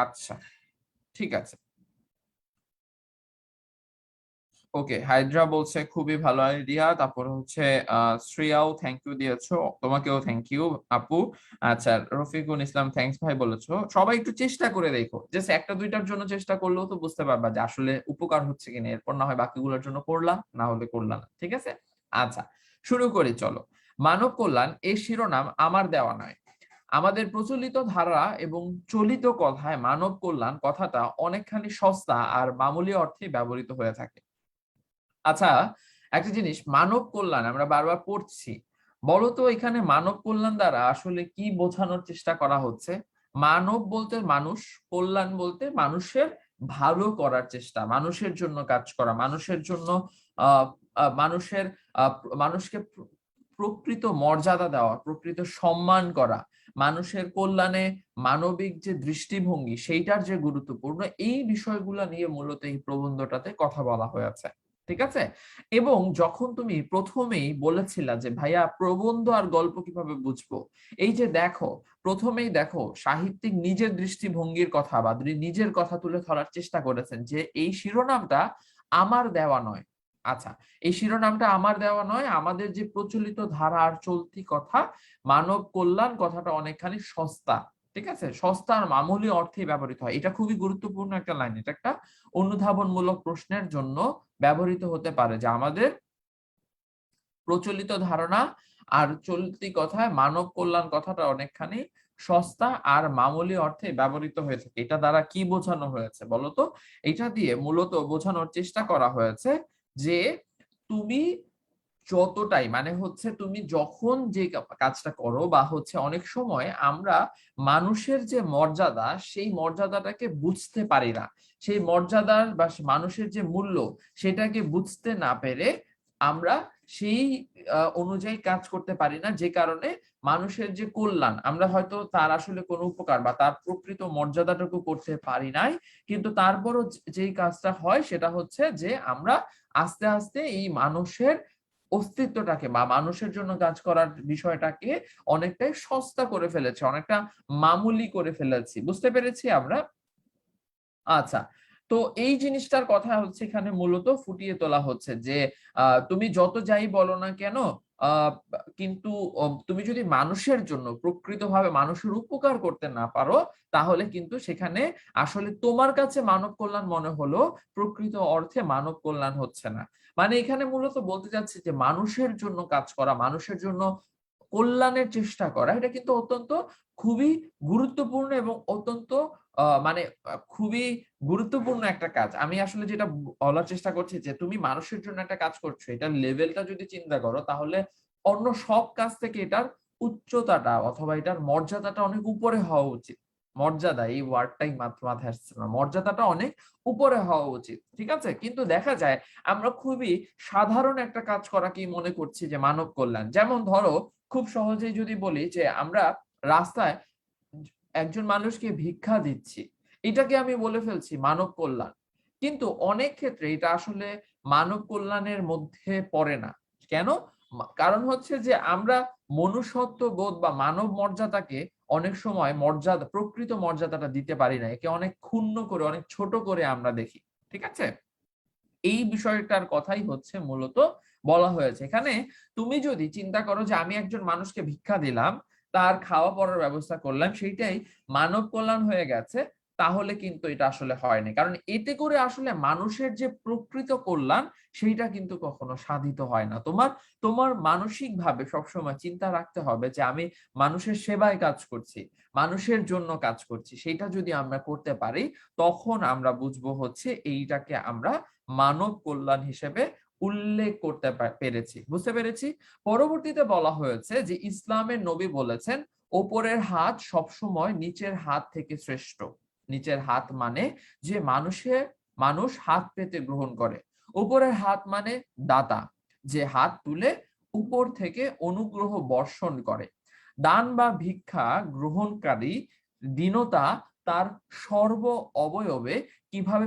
আচ্ছা, ঠিক আছে। ওকে, হাইড্রা বলছে খুবই ভালো আইডিয়া। তারপর হচ্ছে শ্রেয়াও থ্যাংক ইউ দিয়েছো, তোমাকেও থ্যাংক ইউ আপু। আচ্ছা, রফিকুল ইসলাম থ্যাঙ্কস ভাই বলেছো। সবাই একটু চেষ্টা করে দেখো, জাস্ট একটা দুইটার জন্য চেষ্টা করলেও তো বুঝতে পারবা যে আসলে উপকার হচ্ছে কিনা। এরপর না হয় বাকিগুলোর জন্য করলা, না হলে করলা না। ঠিক আছে, আচ্ছা শুরু করি চলো। মানব কল্যাণ এই শিরোনাম আমার দেওয়া নয়। আমাদের প্রচলিত ধারা এবং চলিত কথায় মানব কল্যাণ কথাটা অনেকখানি সস্তা আর মামুলি অর্থে ব্যবহৃত হয়ে থাকে। আচ্ছা, একটা জিনিস, মানব কল্যাণ আমরা বারবার পড়ছি, বলতো এখানে মানব কল্যাণ দ্বারা আসলে কি বোঝানোর চেষ্টা করা হচ্ছে? মানব বলতে মানুষ, কল্যাণ বলতে মানুষের ভালো করার চেষ্টা, মানুষের জন্য কাজ করা, মানুষের জন্য আহ মানুষের মানুষকে প্রকৃত মর্যাদা দেওয়া, প্রকৃত সম্মান করা, মানুষের কল্যাণে মানবিক যে দৃষ্টিভঙ্গি সেইটার যে গুরুত্বপূর্ণ, এই বিষয়গুলো নিয়ে মূলত এই প্রবন্ধটাতে কথা বলা হয়েছে। ঠিক আছে, এবং যখন তুমি প্রথমেই বলেছিলা যে ভাইয়া প্রবন্ধ আর গল্প কিভাবে বুঝবো, এই যে দেখো, প্রথমেই দেখো সাহিত্যিক নিজের দৃষ্টিভঙ্গির কথা বা নিজের কথা তুলে ধরার চেষ্টা করেছেন যে এই শিরোনামটা আমার দেওয়া নয়। আচ্ছা, এই শিরোনামটা আমার দেওয়া নয়, আমাদের যে প্রচলিত ধারা আর চলতি কথা, মানব কল্যাণ কথাটা অনেকখানি সস্তা। ঠিক আছে, সস্তা আর মামুলি অর্থে ব্যবহৃত হয়, এটা খুবই গুরুত্বপূর্ণ একটা লাইন। এটা একটা অনুধাবনমূলক প্রশ্নের জন্য ব্যবহৃত হতে পারে যে আমাদের প্রচলিত ধারণা আর চলতি কথায় মানব কল্যাণ কথাটা অনেকখানি সস্তা আর মামুলি অর্থে ব্যবহৃত হয়ে থাকে। এটা দ্বারা কি বোঝানো হয়েছে বলতো? এটা দিয়ে মূলত বোঝানোর চেষ্টা করা হয়েছে যে তুমি যতটাই, মানে হচ্ছে তুমি যখন যে কাজটা করো বা হচ্ছে অনেক সময় আমরা মানুষের যে মর্যাদা সেই মর্যাদাটাকে বুঝতে পারি না, সেই মর্যাদার বা মানুষের যে মূল্য সেটাকে বুঝতে না পেরে আমরা সেই অনুযায়ী কাজ করতে পারি না, যে কারণে মানুষের যে কল্যাণ আমরা হয়তো তার আসলে কোনো উপকার বা তার প্রকৃত মর্যাদাটুকু করতে পারি নাই, কিন্তু তারপরও যেই কাজটা হয় সেটা হচ্ছে যে আমরা আস্তে আস্তে এই মানুষের অস্তিত্বটাকে বা মানুষের জন্য কাজ করার বিষয়টাকে অনেকটাই সস্তা করে ফেলেছে, অনেকটা মামুলি করে ফেলেছি। বুঝতে পেরেছি আমরা? আচ্ছা, তো এই জিনিসটার কথা হচ্ছে এখানে মূলত ফুটিয়ে তোলা হচ্ছে যে তুমি যত যাই বলো না কেন, আহ, কিন্তু তুমি যদি মানুষের জন্য প্রকৃতভাবে মানুষের উপকার করতে না পারো, তাহলে কিন্তু সেখানে আসলে তোমার কাছে মানব কল্যাণ মনে হলো, প্রকৃত অর্থে মানব কল্যাণ হচ্ছে না। মানে এখানে মূলত বলতে চাচ্ছি যে মানুষের জন্য কাজ করা, মানুষের জন্য কল্যাণের চেষ্টা করা, এটা কিন্তু অত্যন্ত খুবই গুরুত্বপূর্ণ এবং অত্যন্ত মানে খুবই গুরুত্বপূর্ণ একটা কাজ। আমি আসলে যেটা বলার চেষ্টা করছি যে তুমি মানুষের জন্য একটা কাজ করছো, এটার লেভেলটা যদি চিন্তা করো তাহলে অন্য সব কাজ থেকে এটার উচ্চতাটা অথবা এটার মর্যাদাটা অনেক উপরে হওয়া উচিত। মর্যাদা, এই ওয়ার্ডটাই মাত্র মাথায় আসছে না, মর্যাদাটা অনেক উপরে হওয়া উচিত। ঠিক আছে, কিন্তু দেখা যায় আমরা খুবই সাধারণ একটা কাজ করা কি মনে করছি যে মানব কল্যাণ। যেমন ধরো, খুব সহজেই যদি বলি যে আমরা রাস্তায় একজন মানুষকে ভিক্ষা দিচ্ছি, এটাকে আমি বলে ফেলছি মানব কল্যাণ। কিন্তু অনেক ক্ষেত্রে এটা আসলে মানব কল্যাণের মধ্যে পড়ে না। কেন? কারণ হচ্ছে যে আমরা মনুষ্যত্ব বোধ বা মানব মর্যাদাকে অনেক সময় মর্যাদা, প্রকৃত মর্যাদাটা দিতে পারি না, একে অনেক ক্ষুণ্ণ করে অনেক ছোট করে আমরা দেখি। ঠিক আছে, এই বিষয়টার কথাই হচ্ছে মূলত বলা হয়েছে এখানে। তুমি যদি চিন্তা করো যে আমি একজন মানুষকে ভিক্ষা দিলাম, তার খাওয়া পড়ার ব্যবস্থা করলাম, সেইটাই মানব কল্যাণ হয়ে গেছে, তাহলে কিন্তু এটা আসলে হয় না, কারণ এতে করে আসলে মানুষের যে প্রকৃত কল্যাণ সেইটা কিন্তু কখনো সাধিত হয় না। তোমার তোমার মানসিক ভাবে সবসময় চিন্তা রাখতে হবে যে আমি মানুষের সেবায় কাজ করছি, মানুষের জন্য কাজ করছি। সেটা যদি আমরা করতে পারি তখন আমরা বুঝবো হচ্ছে এইটাকে আমরা মানব কল্যাণ হিসেবে উল্লেখ করতে পেরেছি, বুঝতে পেরেছি। পরবর্তীতে বলা হয়েছে যে ইসলামের নবী বলেছেন ওপরের হাত সবসময় নিচের হাত থেকে শ্রেষ্ঠ। নিচের হাত মানে যে মানুষ হাত পেতে গ্রহণ করে। উপরের হাত মানে দাতা, যে হাত তুলে উপর থেকে অনুগ্রহ বর্ষণ করে। দান বা ভিক্ষা গ্রহণকারী দীনতা তার সর্ব অবয়বে কিভাবে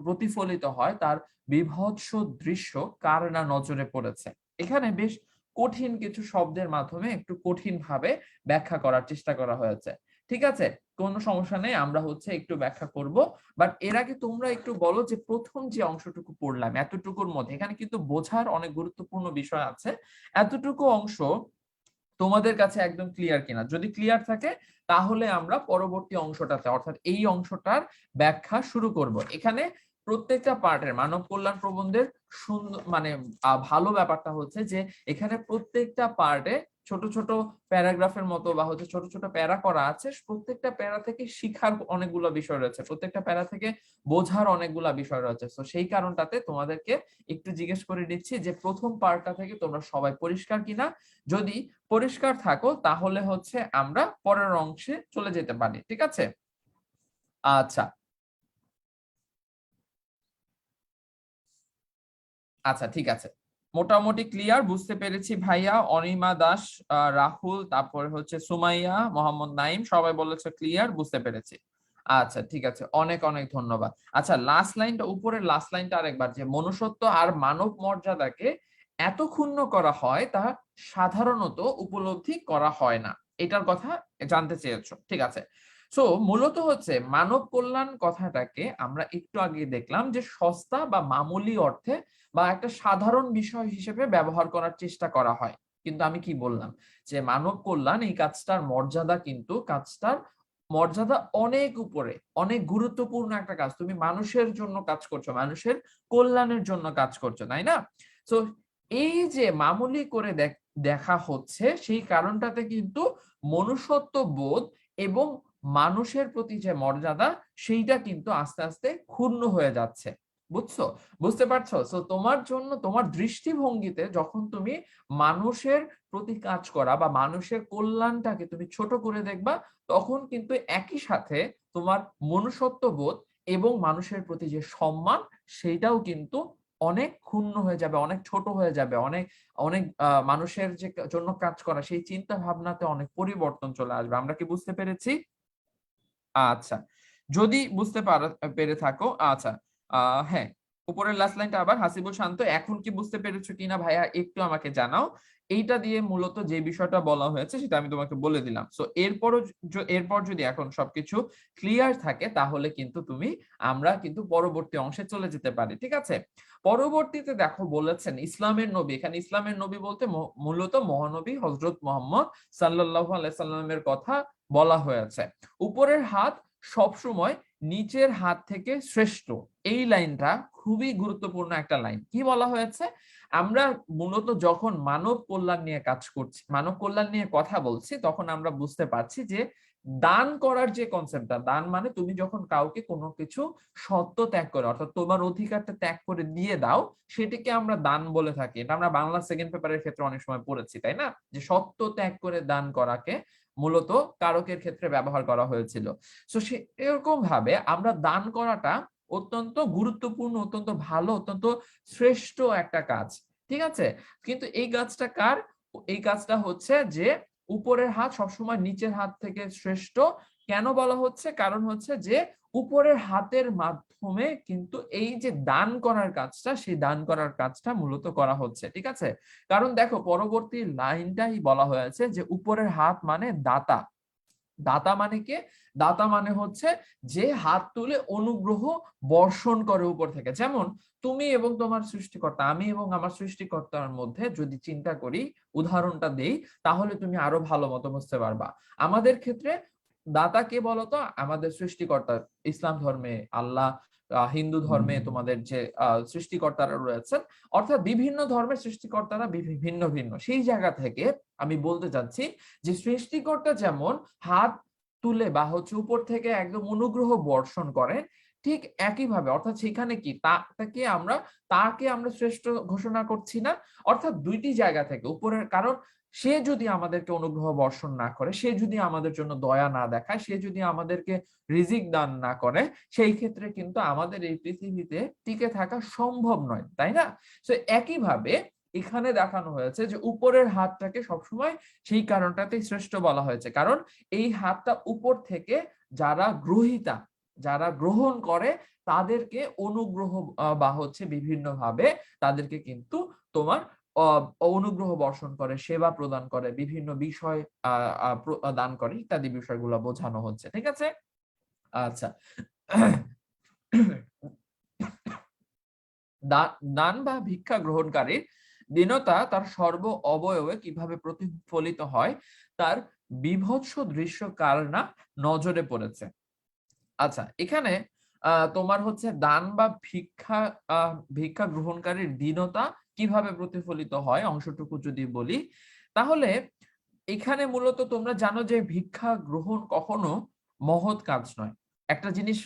প্রতিফলিত হয় তার বীভৎস দৃশ্য কার না নজরে পড়েছে। এখানে বেশ কঠিন কিছু শব্দের মাধ্যমে একটু কঠিন ভাবে ব্যাখ্যা করার চেষ্টা করা হয়েছে। ঠিক আছে, কোনো সমস্যা নেই, আমরা হচ্ছে একটু ব্যাখ্যা করব। বাট এর আগে তোমরা একটু বলো যে প্রথম যে অংশটুকু পড়লাম এতটুকুর মধ্যে এখানে কিন্তু বোঝার অনেক গুরুত্বপূর্ণ বিষয় আছে। এতটুকু অংশ তোমাদের কাছে একদম ক্লিয়ার কিনা? যদি ক্লিয়ার থাকে তাহলে আমরা পরবর্তী অংশটাতে অর্থাৎ এই অংশটার ব্যাখ্যা শুরু করব। এখানে প্রত্যেকটা পার্টের মানব কল্যাণ প্রবন্ধের সুন্দর মানে ভালো ব্যাপারটা হচ্ছে যে এখানে প্রত্যেকটা পার্টে ছোট ছোট প্যারাগ্রাফের মতো বা হচ্ছে ছোট ছোট প্যারা করা আছে। প্রত্যেকটা প্যারা থেকে শিখার অনেকগুলো বিষয় রয়েছে, প্রত্যেকটা প্যারা থেকে বোঝার অনেকগুলা বিষয় রয়েছে। তো সেই কারণটাতে তোমাদেরকে একটু জিজ্ঞেস করে নিচ্ছি যে প্রথম পার্টটা থেকে তোমরা সবাই পরিষ্কার কিনা। যদি পরিষ্কার থাকো তাহলে হচ্ছে আমরা পরের অংশে চলে যেতে পারি, ঠিক আছে? আচ্ছা আচ্ছা, ঠিক আছে, মোটামুটি ক্লিয়ার, বুঝতে পেরেছি ভাইয়া। অনিমা দাস, রাহুল, তারপরে হচ্ছে সুমাইয়া, মোহাম্মদ নাইম সবাই বলেছে ক্লিয়ার, বুঝতে পেরেছি। আচ্ছা ঠিক আছে, অনেক অনেক ধন্যবাদ। আচ্ছা, লাস্ট লাইনটা, উপরের লাস্ট লাইনটা আরেকবার, যে মনুষ্যত্ব আর মানব মর্যাদাকে এত ক্ষুণ্ণ করা হয় তা সাধারণত উপলব্ধি করা হয় না, এটার কথা জানতে চেয়েছো, ঠিক আছে। সো মূলত হচ্ছে মানব কল্যাণ কথাটাকে আমরা একটু আগে দেখলাম যে সস্তা বা মামুলি অর্থে বা একটা সাধারণ বিষয় হিসেবে ব্যবহার করার চেষ্টা করা হয়। কিন্তু আমি কি বললাম যে মানব কল্যাণ এই কাজটার মর্যাদা, কিন্তু কাজটার মর্যাদা অনেক উপরে, অনেক গুরুত্বপূর্ণ একটা কাজ। তুমি মানুষের জন্য কাজ করছো, মানুষের কল্যাণের জন্য কাজ করছো, তাই না? তো এই যে মামুলি করে দেখা হচ্ছে সেই কারণটাতে কিন্তু মনুষ্যত্ব বোধ এবং মানুষের প্রতি যে মর্যাদা সেইটা কিন্তু আস্তে আস্তে ক্ষুণ্ণ হয়ে যাচ্ছে, বুঝছো? বুঝতে পারছো? সো তোমার জন্য তোমার দৃষ্টিভঙ্গিতে যখন তুমি মানুষের প্রতি কাজ করা বা মানুষের কল্যাণটাকে তুমি ছোট করে দেখবা, তখন কিন্তু একই সাথে তোমার মনুষ্যত্ব বোধ এবং মানুষের প্রতি যে সম্মান সেইটাও কিন্তু অনেক ক্ষুণ্ণ হয়ে যাবে, অনেক ছোট হয়ে যাবে, অনেক অনেক মানুষের যে জন্য কাজ করা সেই চিন্তা ভাবনাতে অনেক পরিবর্তন চলে আসবে। আমরা কি বুঝতে পেরেছি? আচ্ছা, যদি বুঝতে পেরে থাকো, আচ্ছা, হ্যাঁ, উপরের লাস্ট লাইনটা আবার, হাসিবুল শান্ত, এখন কি বুঝতে পেরেছো কিনা ভাইয়া একটু আমাকে জানাও। এইটা দিয়ে মূলত যে বিষয়টা বলা হয়েছে সেটা আমি তোমাকে বলে দিলাম। সো এরপর যদি এখন সবকিছু ক্লিয়ার থাকে তাহলে কিন্তু আমরা কিন্তু পরবর্তী অংশে চলে যেতে পারি, ঠিক আছে? পরবর্তীতে দেখো বলেছেন ইসলামের নবী, এখানে ইসলামের নবী বলতে মূলত মহানবী হযরত মুহাম্মদ সাল্লাল্লাহু আলাইহি সাল্লামের কথা বলা হয়েছে। উপরের হাত সবসময় নিচের হাত থেকে শ্রেষ্ঠ, এই লাইনটা খুবই গুরুত্বপূর্ণ একটা লাইন। কি বলা হয়েছে? আমরা মূলত যখন মানব কল্যাণ নিয়ে কাজ করছি, মানব কল্যাণ নিয়ে কথা বলছি, তখন আমরা বুঝতে পারছি যে দান করার যে কনসেপ্টটা, দান মানে তুমি যখন কাউকে কোনো কিছু সত্ত্ব ত্যাগ করে অর্থাৎ তোমার অধিকারটা ত্যাগ করে দিয়ে দাও, সেটাকে আমরা দান বলে থাকি। এটা আমরা বাংলা সেকেন্ড পেপারের ক্ষেত্রে অনেক সময় পড়েছি, তাই না? যে সত্ত্ব ত্যাগ করে দান করাকে মূলত কারকের ক্ষেত্রে ব্যবহার করা হয়েছিল। সো সে এরকম ভাবে আমরা দান করাটা অত্যন্ত গুরুত্বপূর্ণ, অত্যন্ত ভালো, অত্যন্ত শ্রেষ্ঠ একটা কাজ, ঠিক আছে? কিন্তু এই কাজটা কার? এই কাজটা হচ্ছে যে উপরের হাত সবসময় নিচের হাত থেকে শ্রেষ্ঠ। কেন বলা হচ্ছে? কারণ হচ্ছে যে উপরের হাতের মাধ্যমে কিন্তু এই যে দান করার কাজটা, সেই দান করার কাজটা মূলত করা হচ্ছে, ঠিক আছে? কারণ দেখো পরবর্তী লাইনটাই বলা হয়েছে যে উপরের হাত মানে দাতা। দাতা মানে কে? দাতা মানে হচ্ছে যে হাত তুলে অনুগ্রহ বর্ষণ করে উপর থেকে। যেমন তুমি এবং তোমার সৃষ্টিকর্তা, আমি এবং আমার সৃষ্টিকর্তার মধ্যে যদি চিন্তা করি, উদাহরণটা দেই, তাহলে তুমি আরো ভালো মতো বুঝতে পারবা। আমাদের ক্ষেত্রে দাতা কে বলতো? আমাদের সৃষ্টিকর্তা। ইসলাম ধর্মে আল্লাহ, হিন্দু ধর্মে তোমাদের যে সৃষ্টিকর্তারা রয়েছেন, অর্থাৎ বিভিন্ন ধর্মের সৃষ্টিকর্তারা ভিন্ন ভিন্ন। সেই জায়গা থেকে আমি বলতে চাচ্ছি যে সৃষ্টিকর্তা যেমন হাত তুলে বা হচ্ছে উপর থেকে একদম অনুগ্রহ বর্ষণ করেন, ঠিক একইভাবে অর্থাৎ সেখানে কি তাকে আমরা শ্রেষ্ঠ ঘোষণা করছি না? অর্থাৎ দুইটি জায়গা থেকে উপরের, কারণ সে যদি আমাদেরকে অনুগ্রহ বর্ষণ না করে, সে যদি আমাদের জন্য দয়া না দেখায়, সে যদি আমাদেরকে রিজিক দান না করে, সেই ক্ষেত্রে কিন্তু আমাদের এই পৃথিবীতে টিকে থাকা সম্ভব নয়, তাই না? তো একইভাবে এখানে দেখানো হয়েছে যে উপরের হাতটাকে সবসময় সেই কারণটাতেই শ্রেষ্ঠ বলা হয়েছে, কারণ এই হাতটা উপর থেকে যারা গ্রহীতা, যারা গ্রহণ করে, তাদেরকে অনুগ্রহ বা হচ্ছে বিভিন্ন ভাবে তাদেরকে কিন্তু তোমার অনুগ্রহ বর্ষণ করে, সেবা প্রদান করে, বিভিন্ন বিষয় দান করে, ইত্যাদি বিষয়গুলো বোঝানো হচ্ছে। ঠিক আছে? আচ্ছা। দান বা ভিক্ষা গ্রহণকারীর দীনতা তার সর্ব অবয়বে কিভাবে প্রতিফলিত হয়, তার বীভৎস দৃশ্য কার না নজরে পড়েছে। আচ্ছা, এখানে তোমার হচ্ছে দান বা ভিক্ষা গ্রহণকারীর দীনতা কিভাবে প্রতিফলিত হয় অংশটুকু যদি বলি, তাহলে এখানে মূলত তোমরা জানো যে ভিক্ষা গ্রহণ কখনো মহৎ কাজ নয়। একটা জিনিস,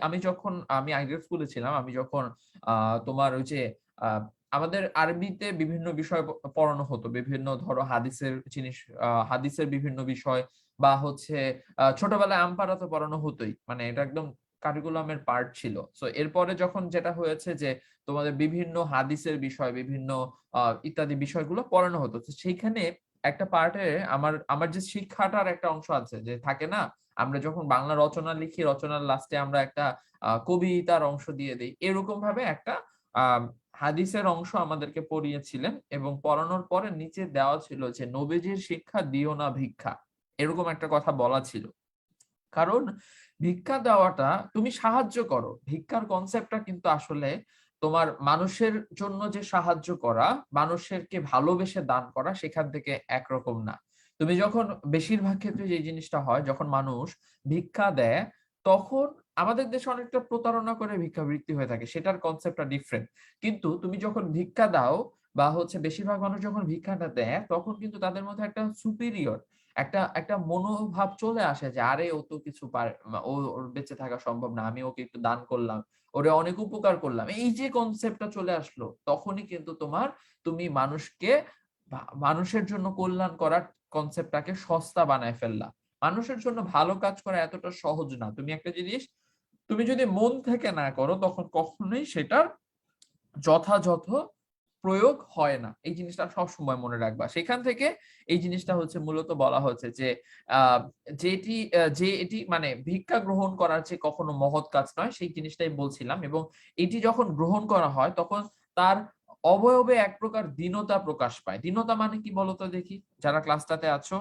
আমি যখন আমি আগের স্কুলে ছিলাম, আমি যখন তোমার ওই যে আ আমাদের আরবিতে বিভিন্ন বিষয় পড়ানো হতো। বিভিন্ন ধরো হাদিসের জিনিস, হাদিসের বিভিন্ন বিষয় বা হচ্ছে ছোটবেলায় আমপারা তো পড়ানো হতই। মানে এটা একদম কারিকুলামের পার্ট ছিল। সো এরপরে যখন যেটা হয়েছে যে তোমাদের বিভিন্ন হাদিসের বিষয়, বিভিন্ন ইত্যাদি বিষয়গুলো পড়ানো হতো। তো সেইখানে একটা পার্টে আমার যে শিক্ষাটার একটা অংশ আছে যে থাকে না? আমরা যখন বাংলা রচনা লিখি, রচনার লাস্টে আমরা একটা কবিতার অংশ দিয়ে দেই। এরকম ভাবে একটা আ হাদিসের অংশ আমাদেরকে পড়িয়েছিলেন এবং পড়ানোর পরে নিচে দেওয়া ছিল যে, "নবীজির শিক্ষা দিও না ভিক্ষা।" এরকম একটা কথা বলা ছিল। কারণ ভিক্ষা দেওয়াটা তুমি সাহায্য করো। ভিক্ষার কনসেপ্টটা কিন্তু আসলে তোমার মানুষের জন্য যে সাহায্য করা, মানুষেরকে ভালোবেসে দান করা, সেখান থেকে একরকম না। তুমি যখন বেশিরভাগ ক্ষেত্রে যে জিনিসটা হয়, যখন মানুষ ভিক্ষা দেয়, তখন আমাদের দেশে অনেকটা প্রতারণা করে ভিক্ষাবৃত্তি হয়ে থাকে। সেটার কনসেপ্টটা ডিফারেন্ট। কিন্তু তুমি যখন ভিক্ষা দাও বা হচ্ছে বেশিরভাগ মানুষ যখন ভিক্ষাটা দেয়, তখন কিন্তু তাদের মধ্যে একটা সুপিরিয়র একটা মনোভাব চলে আসে যে, আরে ও তো কিছু পারে, ওর বেঁচে থাকা সম্ভব না। আমি ওকে একটু দান করলাম। ওরে অনেক উপকার করলাম। এই যে কনসেপ্টটা চলে আসলো, তখনই কিন্তু তুমি মানুষকে মানুষের জন্য কল্যাণ করার কনসেপ্টটাকে সস্তা বানায় ফেললা। মানুষের জন্য ভালো কাজ করা এতটা সহজ না। তুমি যদি মন থেকে না করো, তখন কখনোই সেটার যথাযথ প্রয়োগ হয় না। এই জিনিসটা সবসময় মনে রাখবা। সেখান থেকে এই জিনিসটা হচ্ছে মূলত বলা হচ্ছে যে, আ যে এটি মানে ভিক্ষা গ্রহণ করার যে কখনো মহৎ কাজ নয়, সেই জিনিসটাই বলছিলাম। এবং এটি যখন গ্রহণ করা হয়, তখন তার অবয়বে এক প্রকার দীনতা প্রকাশ পায়। দীনতা মানে কি বলতো দেখি? যারা ক্লাসটাতে আছো,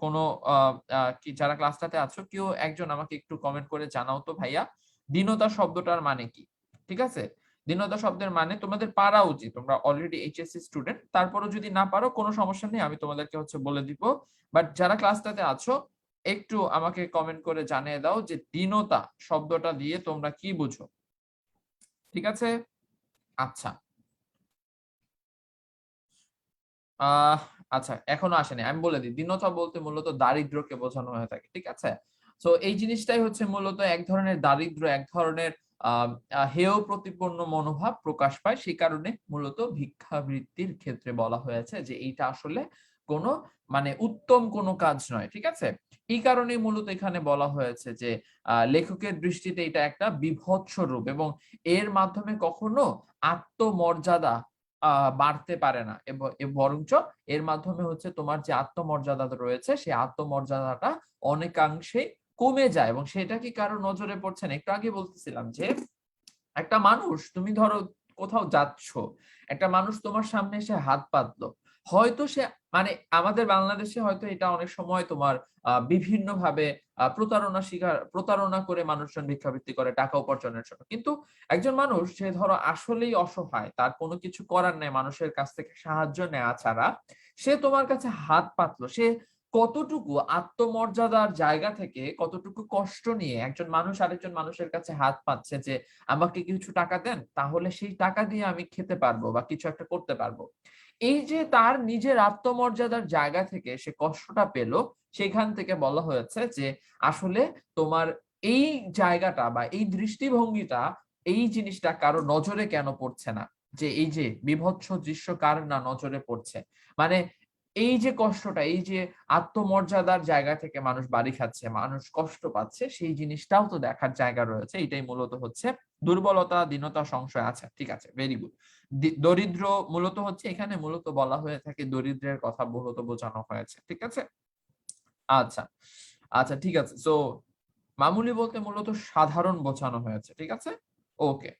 কোন আ আ কি যারা ক্লাসটাতে আছো, কেউ একজন আমাকে একটু কমেন্ট করে জানাও তো ভাইয়া, দীনতা শব্দটার মানে কি? ঠিক আছে? দীনতা শব্দের মানে তোমাদের পারা উচিত। তোমরা অলরেডি এইচএসসি স্টুডেন্ট। তারপরেও যদি না পারো কোন সমস্যা নেই। আমি তোমাদেরকে হচ্ছে বলে দিব। বাট যারা ক্লাসটাতে আছো, একটু আমাকে কমেন্ট করে জানিয়ে দাও যে দীনতা শব্দটা দিয়ে তোমরা কি বুঝো? ঠিক আছে? আচ্ছা। আহ আচ্ছা, এখনো আসেনি। আমি বলে দিই। দীনতা বলতে মূলত দারিদ্র্যকে বোঝানো হয়ে থাকে। ঠিক আছে? সো এই জিনিসটাই হচ্ছে মূলত এক ধরনের দারিদ্র্য, এক ধরনের আ আ হেয় প্রতিপন্ন মনোভাব প্রকাশ পায়। সে কারণে মূলত ভিক্ষাবৃত্তির ক্ষেত্রে বলা হয়েছে যে এইটা আসলে কোনো মানে উত্তম কোনো কাজ নয়। ঠিক আছে? এই কারণেই মূলত এখানে বলা হয়েছে যে লেখকের দৃষ্টিতে এটা একটা বিভৎস রূপ এবং এর মাধ্যমে কখনো আত্মমর্যাদা আ বাড়তে পারে না। বরঞ্চ এর মাধ্যমে হচ্ছে তোমার যে আত্মমর্যাদা রয়েছে, সেই আত্মমর্যাদাটা অনেকাংশেই কমে যায় এবং সেটা কি কারো নজরে পড়ছে না? একটু আগে বলতেছিলাম যে একটা মানুষ, তুমি ধরো কোথাও যাচ্ছ, একটা মানুষ তোমার সামনে এসে হাত পাতলো। হয়তো সে মানে আমাদের বাংলাদেশে হয়তো এটা অনেক সময় তোমার বিভিন্নভাবে প্রতারণা করে মানুষজন ভিক্ষাবৃত্তি করে টাকা উপার্জনের জন্য। কিন্তু একজন মানুষ যে ধরো আসলেই অসহায়, তার কোনো কিছু করার নাই মানুষের কাছ থেকে সাহায্য নেওয়া ছাড়া, সে তোমার কাছে হাত পাতলো। সে কতটুকু আত্মমর্যাদার জায়গা থেকে কতটুকু কষ্ট নিয়ে একজন মানুষ আরেকজন মানুষের কাছে হাত পাচ্ছে যে আমাকে কিছু টাকা দেন, তাহলে সেই টাকা দিয়ে আমি খেতে পারবো বা কিছু একটা করতে পারবো। এই যে তার নিজের আত্মমর্যাদার জায়গা থেকে সে কষ্টটা পেল, সেখান থেকে বলা হয়েছে যে আসলে তোমার এই জায়গাটা বা এই দৃষ্টিভঙ্গিটা, এই জিনিসটা কারো নজরে কেন পড়ছে না? যে এই যে বীভৎস দৃশ্য কার না নজরে পড়ছে? মানে এই যে কষ্টটা, এই যে আত্মমর্যাদার জায়গা থেকে মানুষ বাড়ি খাচ্ছে, মানুষ কষ্ট পাচ্ছে, সেই জিনিসটাও তো দেখার জায়গা রয়েছে। এটাই মূলত হচ্ছে দুর্বলতা, দীনতা, সংশয়। আচ্ছা, ঠিক আছে, ভেরি গুড। দরিদ্র মূলত হচ্ছে এখানে মূলত বলা হয়ে থাকে, দরিদ্রের কথা মূলত বোঝানো হয়েছে। ঠিক আছে? আচ্ছা, আচ্ছা, ঠিক আছে। সো মামুলি বলতে মূলত সাধারণ বোঝানো হয়েছে। ঠিক আছে? ওকে।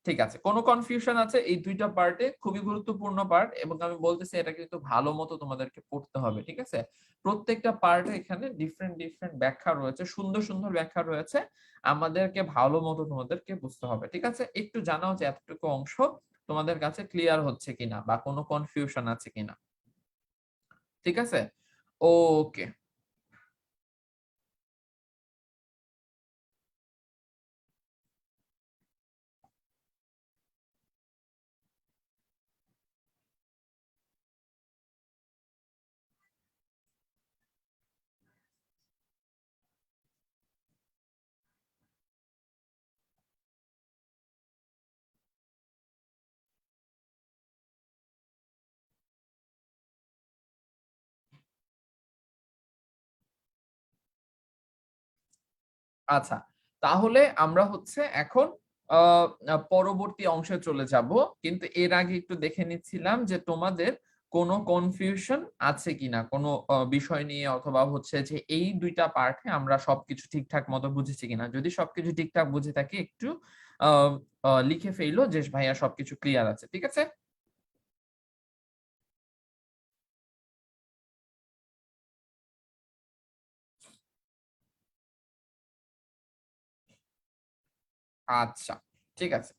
ঠিক আছে। কোন কনফিউশন আছে এই ২ টা পার্টে? খুবই গুরুত্বপূর্ণ পার্ট এবং আমি বলতেছি এটা কিন্তু ভালো মতো তোমাদেরকে পড়তে হবে। ঠিক আছে? প্রত্যেকটা পার্টে এখানে ডিফারেন্ট ব্যাখ্যা রয়েছে। সুন্দর ব্যাখ্যা রয়েছে। আমাদেরকে ভালো মতো তোমাদেরকে বুঝতে হবে। ঠিক আছে? একটু জানাও যে এতটুকু অংশ তোমাদের কাছে ক্লিয়ার হচ্ছে কিনা বা কোন কনফিউশন আছে কিনা। ঠিক আছে? ওকে। আচ্ছা, তাহলে আমরা হচ্ছে এখন আ আ পরবর্তী অংশে চলে যাব। কিন্তু এর আগে একটু দেখে নিচ্ছিলাম যে তোমাদের কোন কনফিউশন আছে কিনা? কোন বিষয় নিয়ে অথবা হচ্ছে যে এই ২ টা পার্টে আমরা সবকিছু ঠিকঠাক মতো বুঝেছি কিনা? যদি সবকিছু ঠিকঠাক বুঝে থাকি একটু আ লিখে ফেইলো যে ভাইয়া সবকিছু ক্লিয়ার আছে। ঠিক আছে? আচ্ছা, ঠিক আছে।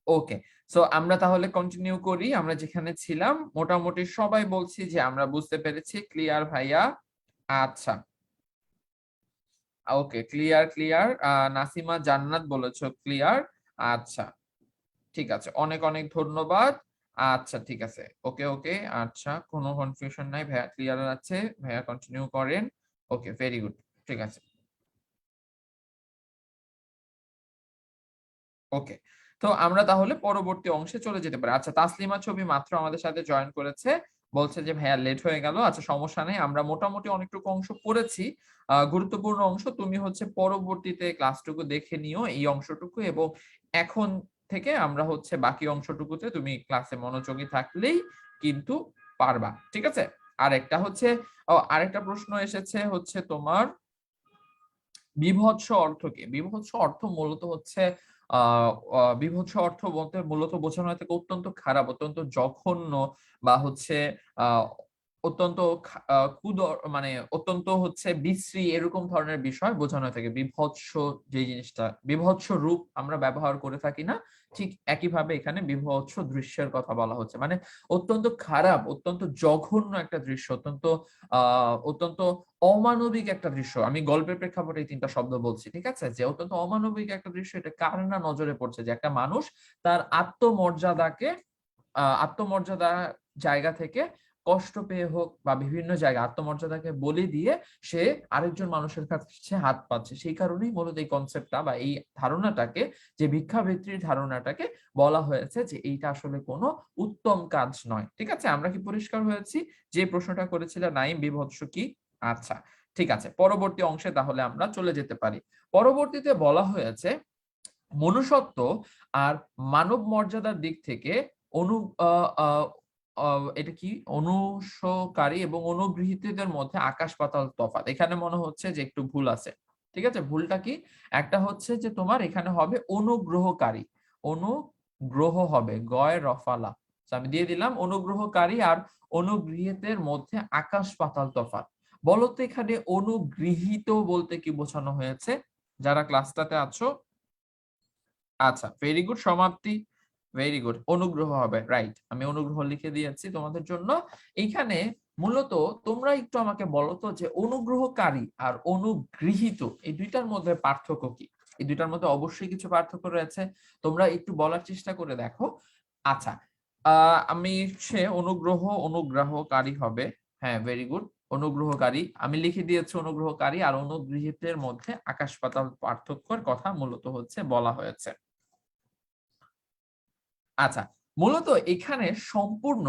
ওকে। সো আমরা তাহলে কন্টিনিউ করি। আমরা যেখানে ছিলাম মোটামুটি সবাই বলছি যে আমরা বুঝতে পেরেছি। ক্লিয়ার ভাইয়া? আচ্ছা। ওকে, ক্লিয়ার। নাসিমা জান্নাত বলেছ ক্লিয়ার। আচ্ছা, ঠিক আছে। অনেক ধন্যবাদ। আচ্ছা, ঠিক আছে। ওকে। আচ্ছা, কোনো কনফিউশন নাই। ভাইয়া ক্লিয়ার আছে। ভাইয়া কন্টিনিউ করেন। ওকে, ভেরি গুড। ঠিক আছে। ওকে। তো আমরা তাহলে পরবর্তী অংশে চলে যেতে পারি। আচ্ছা, তাসলিমা ছবি মাত্র আমাদের সাথে জয়েন করেছে। বলছে যে ভাইয়া লেট হয়ে গেল। আচ্ছা, সমস্যা নেই। আমরা মোটামুটি অনেকটুকু অংশ পড়েছি। গুরুত্বপূর্ণ অংশ তুমি হচ্ছে পরবর্তীতে ক্লাসটুকু দেখে নিও এই অংশটুকু এবং এখন থেকে আমরা হচ্ছে বাকি অংশটুকুতে তুমি ক্লাসে মনোযোগী থাকলেই কিন্তু পারবা। ঠিক আছে? আরেকটা হচ্ছে আরেকটা প্রশ্ন এসেছে হচ্ছে তোমার বীভৎস অর্থ কি? বীভৎস অর্থ মূলত হচ্ছে আ বীভৎস অর্থ বলতে মূলত বোঝানো হয়ে থাকে অত্যন্ত খারাপ, অত্যন্ত জঘন্য বা হচ্ছে আ অত্যন্ত মানে অত্যন্ত হচ্ছে বিশ্রী এরকম ধরনের বিষয় বোঝানো হয়ে থাকে। বীভৎস যে জিনিসটা, বীভৎস রূপ আমরা ব্যবহার করে থাকি না? ঠিক একইভাবে এখানে বীভৎস দৃশ্যের কথা বলা হচ্ছে। মানে অত্যন্ত খারাপ, অত্যন্ত জঘন্য একটা দৃশ্য, আ অত্যন্ত অমানবিক একটা দৃশ্য। আমি গল্পের প্রেক্ষাপটে এই ৩ টা শব্দ বলছি। ঠিক আছে? যে অত্যন্ত অমানবিক একটা দৃশ্য, এটা কার না নজরে পড়ছে যে একটা মানুষ তার আত্মমর্যাদা জায়গা থেকে কষ্ট পেয়ে হোক বা বিভিন্ন জায়গায় আত্মমর্যাদাকে বলি দিয়ে সে আরেকজন মানুষের কাছে হাত পাচ্ছে। সেই কারণেই মূলত এই কনসেপ্টটা বা এই ধারণাটাকে, যে ভিক্ষাবৃত্তির ধারণাটাকে বলা হয়েছে যে এইটা আসলে কোনো উত্তম কাজ নয়। ঠিক আছে? আমরা কি পরিষ্কার হয়েছি? যে প্রশ্নটা করেছিলে নাইম, বীভৎস কি? আচ্ছা, ঠিক আছে। পরবর্তী অংশে তাহলে আমরা চলে যেতে পারি। পরবর্তীতে বলা হয়েছে মনুষ্যত্ব আর মানব মর্যাদার দিক থেকে অনু আ আ আ এটা কি? অনুসরণকারী এবং অনুগৃহীতদের মধ্যে আকাশ-পাতাল তফাৎ। এখানে মনে হচ্ছে যে একটু ভুল আছে। ঠিক আছে? ভুলটা কি? একটা হচ্ছে যে তোমার এখানে হবে অনুগ্রহকারী। অনুগ্রহ হবে গয় রফালা। সো আমি দিয়ে দিলাম অনুগ্রহকারী আর অনুগৃহীতের মধ্যে আকাশ-পাতাল তফাৎ। বলো তো এখানে অনুগৃহীত বলতে কি বোঝানো হয়েছে? যারা ক্লাসটাতে আছো? আচ্ছা, ভেরি গুড। সমাপ্তি, ভেরি গুড। অনুগ্রহ হবে, রাইট। আমি অনুগ্রহ লিখে দিয়েছি তোমাদের জন্য। এইখানে মূলত তোমরা একটু আমাকে বলো তো যে অনুগ্রহকারী আর অনুগৃহীত এই দুইটার মধ্যে পার্থক্য কি? এই দুইটার মধ্যে অবশ্যই কিছু পার্থক্য রয়েছে, তোমরা একটু বলার চেষ্টা করে দেখো। আচ্ছা, আমি সে অনুগ্রহ অনুগ্রহকারী হবে। হ্যাঁ, ভেরি গুড। অনুগ্রহকারী আমি লিখে দিয়েছি, অনুগ্রহকারী আর অনুগৃহীতের মধ্যে আকাশ পাতাল পার্থক্যের কথা মূলত হচ্ছে বলা হয়েছে। আচ্ছা, মূলত এখানে সম্পূর্ণ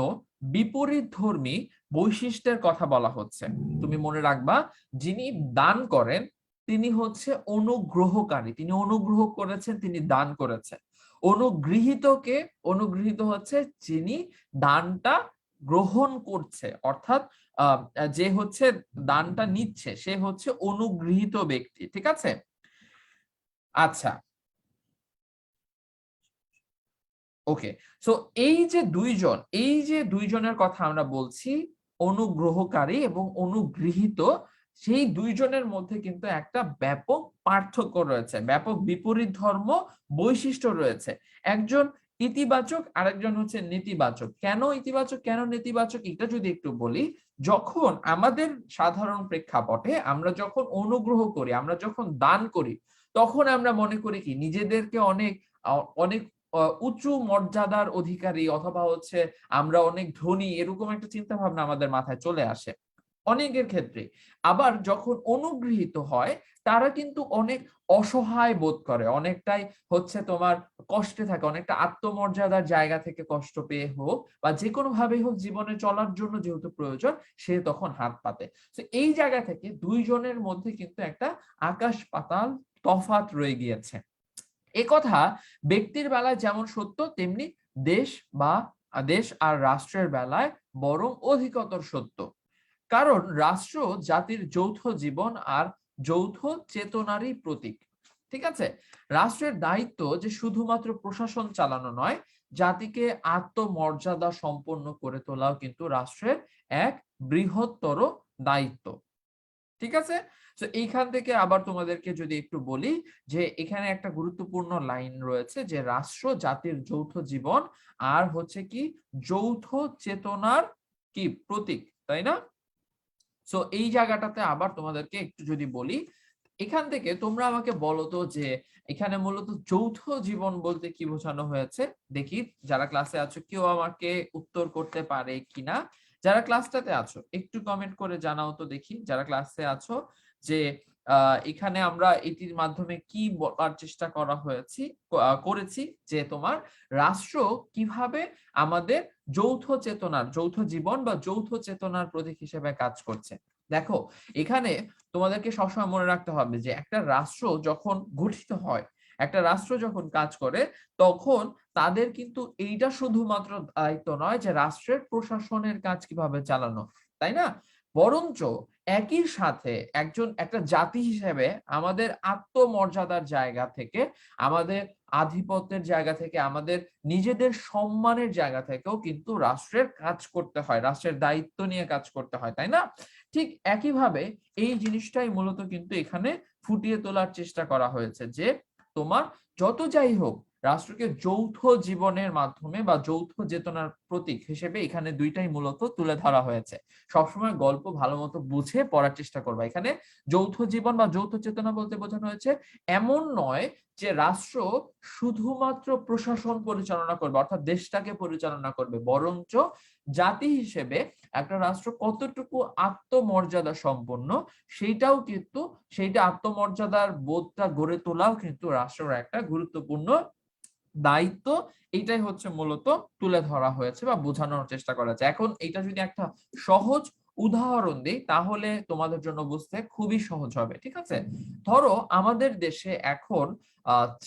বিপরীতধর্মী বৈশিষ্ট্যের কথা বলা হচ্ছে। তুমি মনে রাখবা, যিনি দান করেন তিনি হচ্ছে অনুগ্রহকারী, তিনি অনুগ্রহ করেছেন, তিনি দান করেছেন। অনুগৃহীতকে, অনুগৃহীত হচ্ছে যিনি দানটা গ্রহণ করছে, অর্থাৎ যে হচ্ছে দানটা নিচ্ছে সে হচ্ছে অনুগৃহীত ব্যক্তি, ঠিক আছে? আচ্ছা, ওকে। সো এই যে দুইজনের কথা আমরা বলছি, অনুগ্রহকারী এবং অনুগৃহীত, সেই দুইজনের মধ্যে কিন্তু একটা ব্যাপক পার্থক্য রয়েছে, ব্যাপক বিপরীত ধর্ম বৈশিষ্ট্য রয়েছে। একজন ইতিবাচক, আরেকজন হচ্ছে নেতিবাচক। কেন ইতিবাচক, কেন নেতিবাচক, এটা যদি একটু বলি। যখন আমাদের সাধারণ প্রেক্ষাপটে আমরা যখন অনুগ্রহ করি, আমরা যখন দান করি, তখন আমরা মনে করি কি নিজেদেরকে অনেক অনেক উঁচু মর্যাদার অধিকারী, অথবা হচ্ছে আমরা অনেক ধনী, এরকম একটা চিন্তা ভাবনা আমাদের মাথায় চলে আসে অনেকের ক্ষেত্রে। আবার যখন অনুগৃহীত হয়, তারা কিন্তু অনেক অসহায় বোধ করে, অনেকটাই হচ্ছে তোমার কষ্টে থাকে, অনেকটা আত্মমর্যাদার জায়গা থেকে কষ্ট পেয়ে হোক বা যে কোনো ভাবেই হোক জীবনে চলার জন্য যেহেতু প্রয়োজন, সে তখন হাত পাতে। তো এই জায়গা থেকে দুইজনের মধ্যে কিন্তু একটা আকাশ পাতাল তফাৎ রয়ে গিয়েছে। একথা ব্যক্তির বেলায় যেমন সত্য, তেমনি দেশ বা দেশ আর রাষ্ট্রের বেলায় বরং অধিকতর সত্য। কারণ রাষ্ট্র জাতির যৌথ জীবন আর যৌথ চেতনারই প্রতীক। ঠিক আছে? রাষ্ট্রের দায়িত্ব যে শুধুমাত্র প্রশাসন চালানো নয়, জাতিকে আত্মমর্যাদা সম্পন্ন করে তোলাও কিন্তু রাষ্ট্রের এক বৃহত্তর দায়িত্ব। ঠিক আছে? তো এইখান থেকে আবার তোমাদেরকে যদি একটু বলি যে এখানে একটা গুরুত্বপূর্ণ লাইন রয়েছে যে রাষ্ট্র জাতির যৌথ জীবন আর হচ্ছে কি যৌথ চেতনার কি প্রতীক, তাই না? সো এই জায়গাটাতে আবার তোমাদেরকে একটু যদি বলি, এখান থেকে তোমরা আমাকে বলো তো যে এখানে মূলত যৌথ জীবন বলতে কি বোঝানো হয়েছে। দেখি যারা ক্লাসে আছো কেউ আমাকে উত্তর করতে পারে কিনা। যারা ক্লাসটাতে আছো একটু কমেন্ট করে জানাও তো দেখি, যারা ক্লাসে আছো, যে এখানে আমরা এটির মাধ্যমে কি বলার চেষ্টা করা হয়েছে, করেছি যে তোমার রাষ্ট্র কিভাবে আমাদের যৌথ চেতনার, যৌথ জীবন বা যৌথ চেতনার প্রতীক হিসেবে কাজ করছে। দেখো, এখানে তোমাদেরকে সবসময় মনে রাখতে হবে যে একটা রাষ্ট্র যখন গঠিত হয়, একটা রাষ্ট্র যখন কাজ করে, তখন তাদের কিন্তু এইটা শুধুমাত্র দায়িত্ব নয় যে রাষ্ট্রের প্রশাসনের কাজ কিভাবে চালানো, তাই না? বরঞ্চ একই সাথে একটা জাতি হিসেবে আমাদের আত্মমর্যাদার জায়গা থেকে, আমাদের আধিপত্যের জায়গা থেকে, আমাদের নিজেদের সম্মানের জায়গা থেকেও কিন্তু রাষ্ট্রের কাজ করতে হয়, রাষ্ট্রের দায়িত্ব নিয়ে কাজ করতে হয়, তাই না? ঠিক একইভাবে এই জিনিসটাই মূলত কিন্তু এখানে ফুটিয়ে তোলার চেষ্টা করা হয়েছে যে তোমার যত যাই হোক, রাষ্ট্রকে যৌথ জীবনের মাধ্যমে বা যৌথ চেতনার প্রতীক হিসেবে এখানে দুইটাই মূলত তুলে ধরা হয়েছে। সবসময় গল্প ভালো মতো বুঝে পড়ার চেষ্টা করবা। এখানে যৌথ জীবন বা যৌথ চেতনা বলতে বোঝানো হয়েছে এমন নয় যে রাষ্ট্র শুধুমাত্র প্রশাসন পরিচালনা করবে, অর্থাৎ দেশটাকে পরিচালনা করবে, বরঞ্চ জাতি হিসেবে একটা রাষ্ট্র কতটুকু আত্মমর্যাদা সম্পন্ন সেইটাও কিন্তু, সেইটা আত্মমর্যাদার বোধটা গড়ে তোলাও কিন্তু রাষ্ট্রের একটা গুরুত্বপূর্ণ দায়িত্ব। এইটাই হচ্ছে মূলত তুলে ধরা হয়েছে বা বোঝানোর চেষ্টা করা হয়েছে। এখন এটা যদি একটা সহজ উদাহরণ দিই তাহলে তোমাদের জন্য বুঝতে খুবই সহজ হবে, ঠিক আছে? ধরো আমাদের দেশে এখন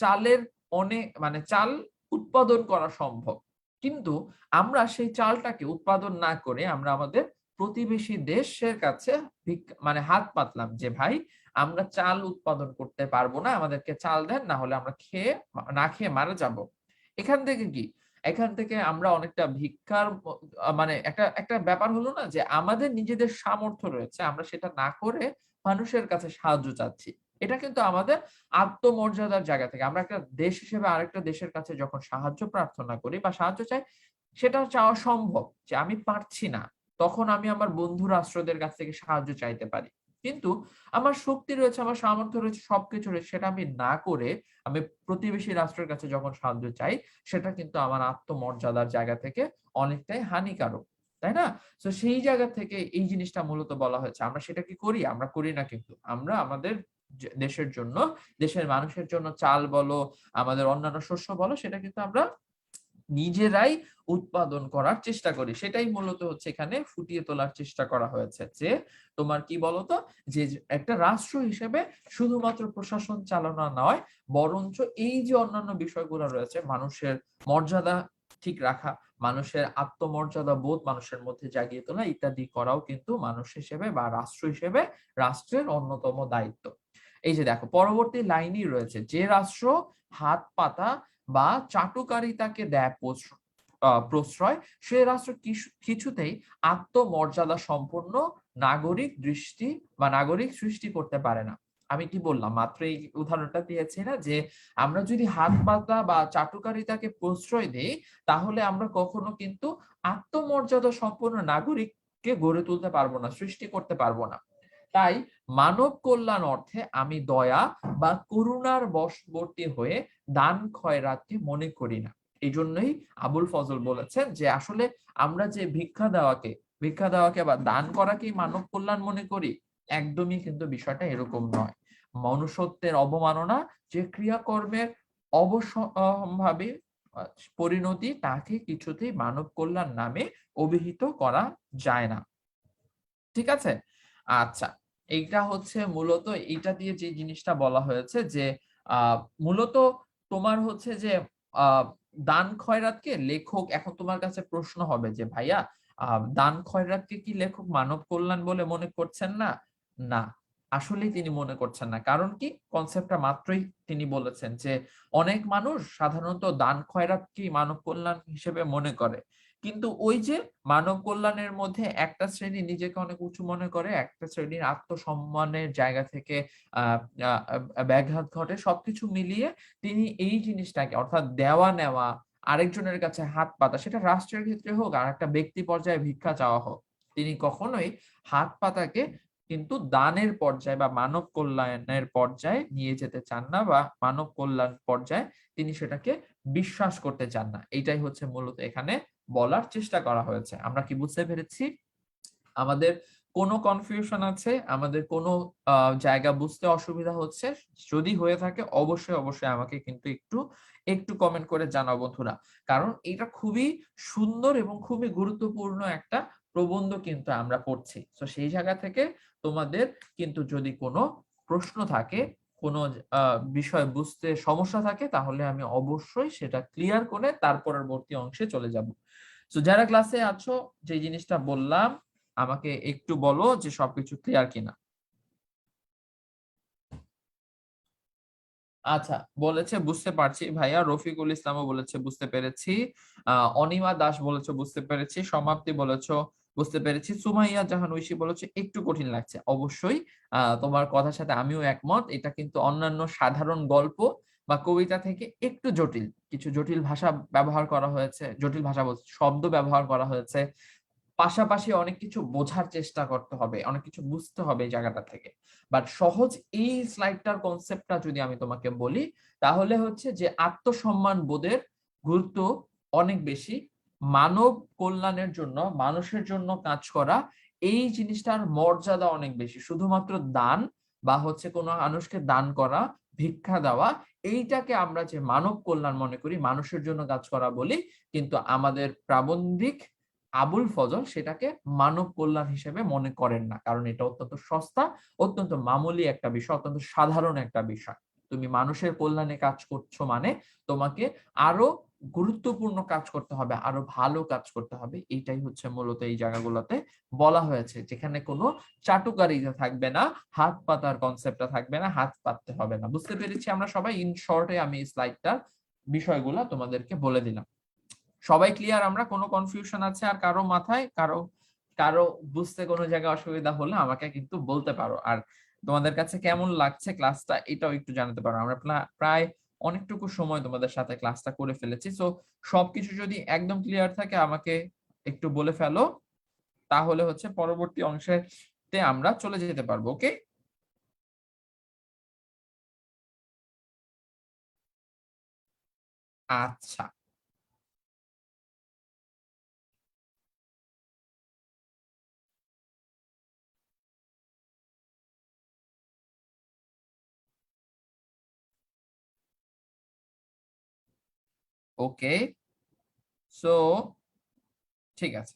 চালের অনেক, মানে চাল উৎপাদন করা সম্ভব, কিন্তু আমরা সেই চালটাকে উৎপাদন না করে আমরা আমাদের প্রতিবেশী দেশের কাছে মানে হাত পাতলাম যে ভাই আমরা চাল উৎপাদন করতে পারবো না, আমাদেরকে চাল দেন, না হলে আমরা না খেয়ে মারা যাব। এখান থেকে কি, এখান থেকে আমরা অনেকটা ভিক্ষার মানে একটা একটা ব্যাপার হলো না যে আমাদের নিজেদের সামর্থ্য রয়েছে, আমরা সেটা না করে মানুষের কাছে সাহায্য চাচ্ছি। এটা কিন্তু আমাদের আত্মমর্যাদার জায়গা থেকে আমরা একটা দেশ হিসেবে আরেকটা দেশের কাছে যখন সাহায্য প্রার্থনা করি বা সাহায্য চাই, সেটা চাওয়া সম্ভব যে আমি পারছি না, তখন আমি আমার বন্ধু রাষ্ট্রদের কাছ থেকে সাহায্য চাইতে পারি। কিন্তু আমার শক্তি রয়েছে, আমার সামর্থ্য রয়েছে, সবকিছু রয়েছে, সেটা আমি না করে আমি প্রতিবেশী রাষ্ট্রের কাছে যখন সাহায্য চাই, সেটা কিন্তু আমার আত্মমর্যাদার জায়গা থেকে অনেকটাই হানিকারক। তাই না? সো সেই জায়গা থেকে এই জিনিসটা মূলত বলা হয়েছে। আমরা সেটা কি করি? আমরা করি না কিন্তু। আমরা আমাদের দেশের জন্য, দেশের মানুষের জন্য চাল বলো, আমাদের অন্যান্য শস্য বলো, সেটা কিন্তু আমরা নিজেরাই উৎপাদন করার চেষ্টা করি। সেটাই মূলত হচ্ছে এখানে ফুটিয়ে তোলার চেষ্টা করা হয়েছে যে, তোমার কি বলতো? যে একটা রাষ্ট্র হিসেবে শুধুমাত্র প্রশাসন চালনা নয়, বরঞ্চ এই যে অন্যান্য বিষয়গুলো রয়েছে, মানুষের মর্যাদা ঠিক রাখা, মানুষের আত্মমর্যাদা বোধ মানুষের মধ্যে জাগিয়ে তোলা ইত্যাদি করাও কিন্তু মানুষ হিসেবে বা রাষ্ট্র হিসেবে রাষ্ট্রের অন্যতম দায়িত্ব। এই যে দেখো পরবর্তী লাইনই রয়েছে, যে রাষ্ট্র হাত পাতা বা চাটুকারিতাকে দেয় প্রশ্রয়, সে রাষ্ট্র কিছুতেই আত্মমর্যাদা সম্পন্ন নাগরিক দৃষ্টি বা নাগরিক সৃষ্টি করতে পারে না। আমি কি বললাম মাত্র এই উদাহরণটা দিয়েছি না, যে আমরা যদি হাত পাতা বা চাটুকারিতাকে প্রশ্রয় দেই, তাহলে আমরা কখনো কিন্তু আত্মমর্যাদা সম্পন্ন নাগরিককে গড়ে তুলতে পারবো না, সৃষ্টি করতে পারবো না। তাই মানব কল্যাণ অর্থে আমি দয়া বা করুণার বশবর্তী হয়ে দান খয়রাতকে মনে করি না। এই জন্যই আবুল ফজল বলেছেন যে আসলে আমরা যে ভিক্ষা দেওয়াকে বা দান করাকেই মানব কল্যাণ মনে করি, একদমই কিন্তু বিষয়টা এরকম নয়। মনুষ্যত্বের অবমাননা, যে ক্রিয়াকর্মের অবশ্যম্ভাবী পরিণতি, তাকে কিছুতেই মানব কল্যাণ নামে অভিহিত করা যায় না। ঠিক আছে? আচ্ছা। এইটা হচ্ছে মূলত এইটা দিয়ে যে জিনিসটা বলা হয়েছে যে আ মূলত তোমার হচ্ছে যে আ দান খয়রাতকে লেখক, এখন তোমার কাছে প্রশ্ন হবে যে ভাইয়া আ দান খয়রাতকে কি লেখক মানব কল্যাণ বলে মনে করছেন না? না। আসলেই তিনি মনে করছেন না। কারণ কি? কনসেপ্টটা মাত্রই তিনি বলেছেন যে অনেক মানুষ সাধারণত দান খয়রাতকেই মানব কল্যাণ হিসেবে মনে করে। কিন্তু ওই যে মানব কল্যাণের মধ্যে একটা শ্রেণী নিজেকে অনেক উঁচু মনে করে, একটা শ্রেণীর আত্মসম্মানের জায়গা থেকে আ আ ব্যাঘাত ঘটে। সবকিছু মিলিয়ে তিনি এই জিনিসটাকে, অর্থাৎ দেওয়া-নেওয়া, আরেকজনের কাছে হাত পাতা, সেটা রাষ্ট্রের ক্ষেত্রে হোক আর একটা ব্যক্তি পর্যায়ে ভিক্ষা চাওয়া হোক, তিনি কখনোই হাত পাতাকে কিন্তু দানের পর্যায়ে বা মানব কল্যাণের পর্যায়ে নিয়ে যেতে চান না, বা মানব কল্যাণ পর্যায়ে তিনি সেটাকে বিশ্বাস করতে চান না। এইটাই হচ্ছে মূলত এখানে বলার চেষ্টা করা হয়েছে। আমরা কি বুঝতে পেরেছি? আমাদের কোনো কনফিউশন আছে? আমাদের কোনো আ জায়গা বুঝতে অসুবিধা হচ্ছে? যদি হয়ে থাকে অবশ্যই আমাকে কিন্তু একটু কমেন্ট করে জানাও বন্ধুরা। কারণ এটা খুবই সুন্দর এবং খুবই গুরুত্বপূর্ণ একটা প্রবন্ধ কিন্তু আমরা পড়ছি। সো সেই জায়গা থেকে তোমাদের কিন্তু যদি কোনো প্রশ্ন থাকে, কোনো আ বিষয় বুঝতে সমস্যা থাকে, তাহলে আমি অবশ্যই সেটা ক্লিয়ার করে তার পরবর্তী অংশে চলে যাব। সো যারা ক্লাসে আছো, যে জিনিসটা বললাম আমাকে একটু বলো যে সবকিছু ক্লিয়ার কিনা? আচ্ছা, বলেছে বুঝতে পারছি ভাইয়া। রফিকুল ইসলামও বলেছে বুঝতে পেরেছি। আ অনিমা দাস বলেছে বুঝতে পেরেছি। সমাপ্তি বলেছো বুঝতে পেরেছি। সুমাইয়া জাহান ঐশী বলেছে একটু কঠিন লাগছে। অবশ্যই তোমার কথার সাথে আমিও একমত। এটা কিন্তু অন্যান্য সাধারণ গল্প বা কবিতা থেকে একটু জটিল। কিছু জটিল ভাষা ব্যবহার করা হয়েছে। জটিল ভাষা বলছি, শব্দ ব্যবহার করা হয়েছে। পাশাপাশি অনেক কিছু বোঝার চেষ্টা করতে হবে, অনেক কিছু বুঝতে হবে এই জায়গাটা থেকে। বাট সহজ এই স্লাইডটার কনসেপ্টটা যদি আমি তোমাকে বলি, তাহলে হচ্ছে যে আত্মসম্মান বোধের গুরুত্ব অনেক বেশি। মানব কল্যাণের জন্য, মানুষের জন্য কাজ করা, এই জিনিসটার মর্যাদা অনেক বেশি। শুধুমাত্র দান বা হচ্ছে কোনো মানুষকে দান করা, ভিক্ষা দেওয়া, এইটাকে আমরা যে মানব কল্যাণ মনে করি, মানুষের জন্য কাজ করা বলি। কিন্তু আমাদের প্রাবন্ধিক আবুল ফজল সেটাকে মানব কল্যাণ হিসেবে মনে করেন না। কারণ এটা অত্যন্ত সস্তা, অত্যন্ত মামুলি একটা বিষয়, অত্যন্ত সাধারণ একটা বিষয়। তুমি মানুষের কল্যাণে কাজ করছো মানে তোমাকে আরো গুরুত্বপূর্ণ কাজ করতে হবে, আরো ভালো কাজ করতে হবে। এইটাই হচ্ছে মূলত এই জায়গাগুলোতে বলা হয়েছে। যেখানে কোনো চাটুকারিতা থাকবে না, হাত পাতার কনসেপ্টটা থাকবে না, হাত পাততে হবে না। বুঝতে পেরেছি আমরা সবাই? ইন শর্টে আমি এই স্লাইডটার বিষয়গুলা তোমাদেরকে বলে দিলাম। সবাই ক্লিয়ার? আমরা কোনো কনফিউশন আছে আর কারো মাথায়? কারো কারো বুঝতে কোনো জায়গায় অসুবিধা হলে আমাকে কিন্তু বলতে পারো। আর তোমাদের কাছে কেমন লাগছে ক্লাসটা, এটাও একটু জানাতে পারো। আমরা প্রায় অনেকটুকু সময় তোমাদের সাথে ক্লাসটা করে ফেলেছি। সো সবকিছু যদি একদম ক্লিয়ার থাকে আমাকে একটু বলে ফেলো, তাহলে হচ্ছে পরবর্তী অংশেতে আমরা চলে যেতে পারবো। ওকে, আচ্ছা, ওকে, সো ঠিক আছে।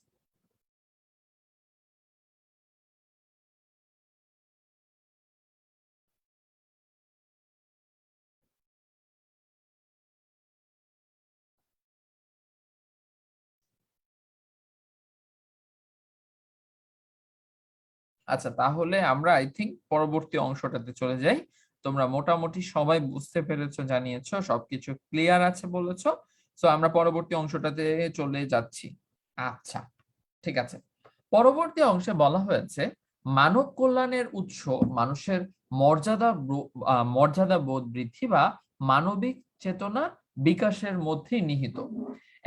আচ্ছা, তাহলে আমরা আই থিঙ্ক পরবর্তী অংশটাতে চলে যাই। তোমরা মোটামুটি সবাই বুঝতে পেরেছো, জানিয়েছো, সবকিছু ক্লিয়ার আছে বলেছো। সো আমরা পরবর্তী অংশটাতে চলে যাচ্ছি। আচ্ছা, ঠিক আছে। পরবর্তী অংশে বলা হয়েছে মানব কল্যাণের উৎস মানুষের মর্যাদা বোধ বৃদ্ধি বা মানবিক চেতনা বিকাশের মধ্যেই নিহিত।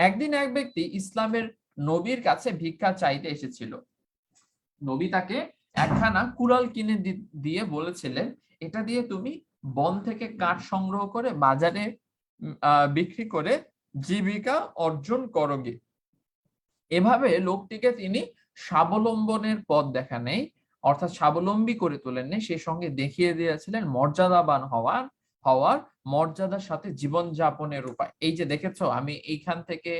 একদিন এক ব্যক্তি ইসলামের নবীর কাছে ভিক্ষা চাইতে এসেছিল। নবী তাকে একখানা কুড়াল কিনে দিয়ে বলেছিলেন, এটা দিয়ে তুমি বন থেকে কাঠ সংগ্রহ করে বাজারে বিক্রি করে জীবিকা অর্জন করোগে। এভাবে লোকটিকে তিনি স্বাবলম্বনের পথ দেখানেই, অর্থাৎ স্বাবলম্বী করে তোলেননি, সেই সঙ্গে দেখিয়ে দিয়েছিলেন মর্যাদাবান হওয়ার হওয়ার মর্যাদার সাথে জীবন যাপনের উপায়। এই যে দেখেছো, আমি এইখান থেকে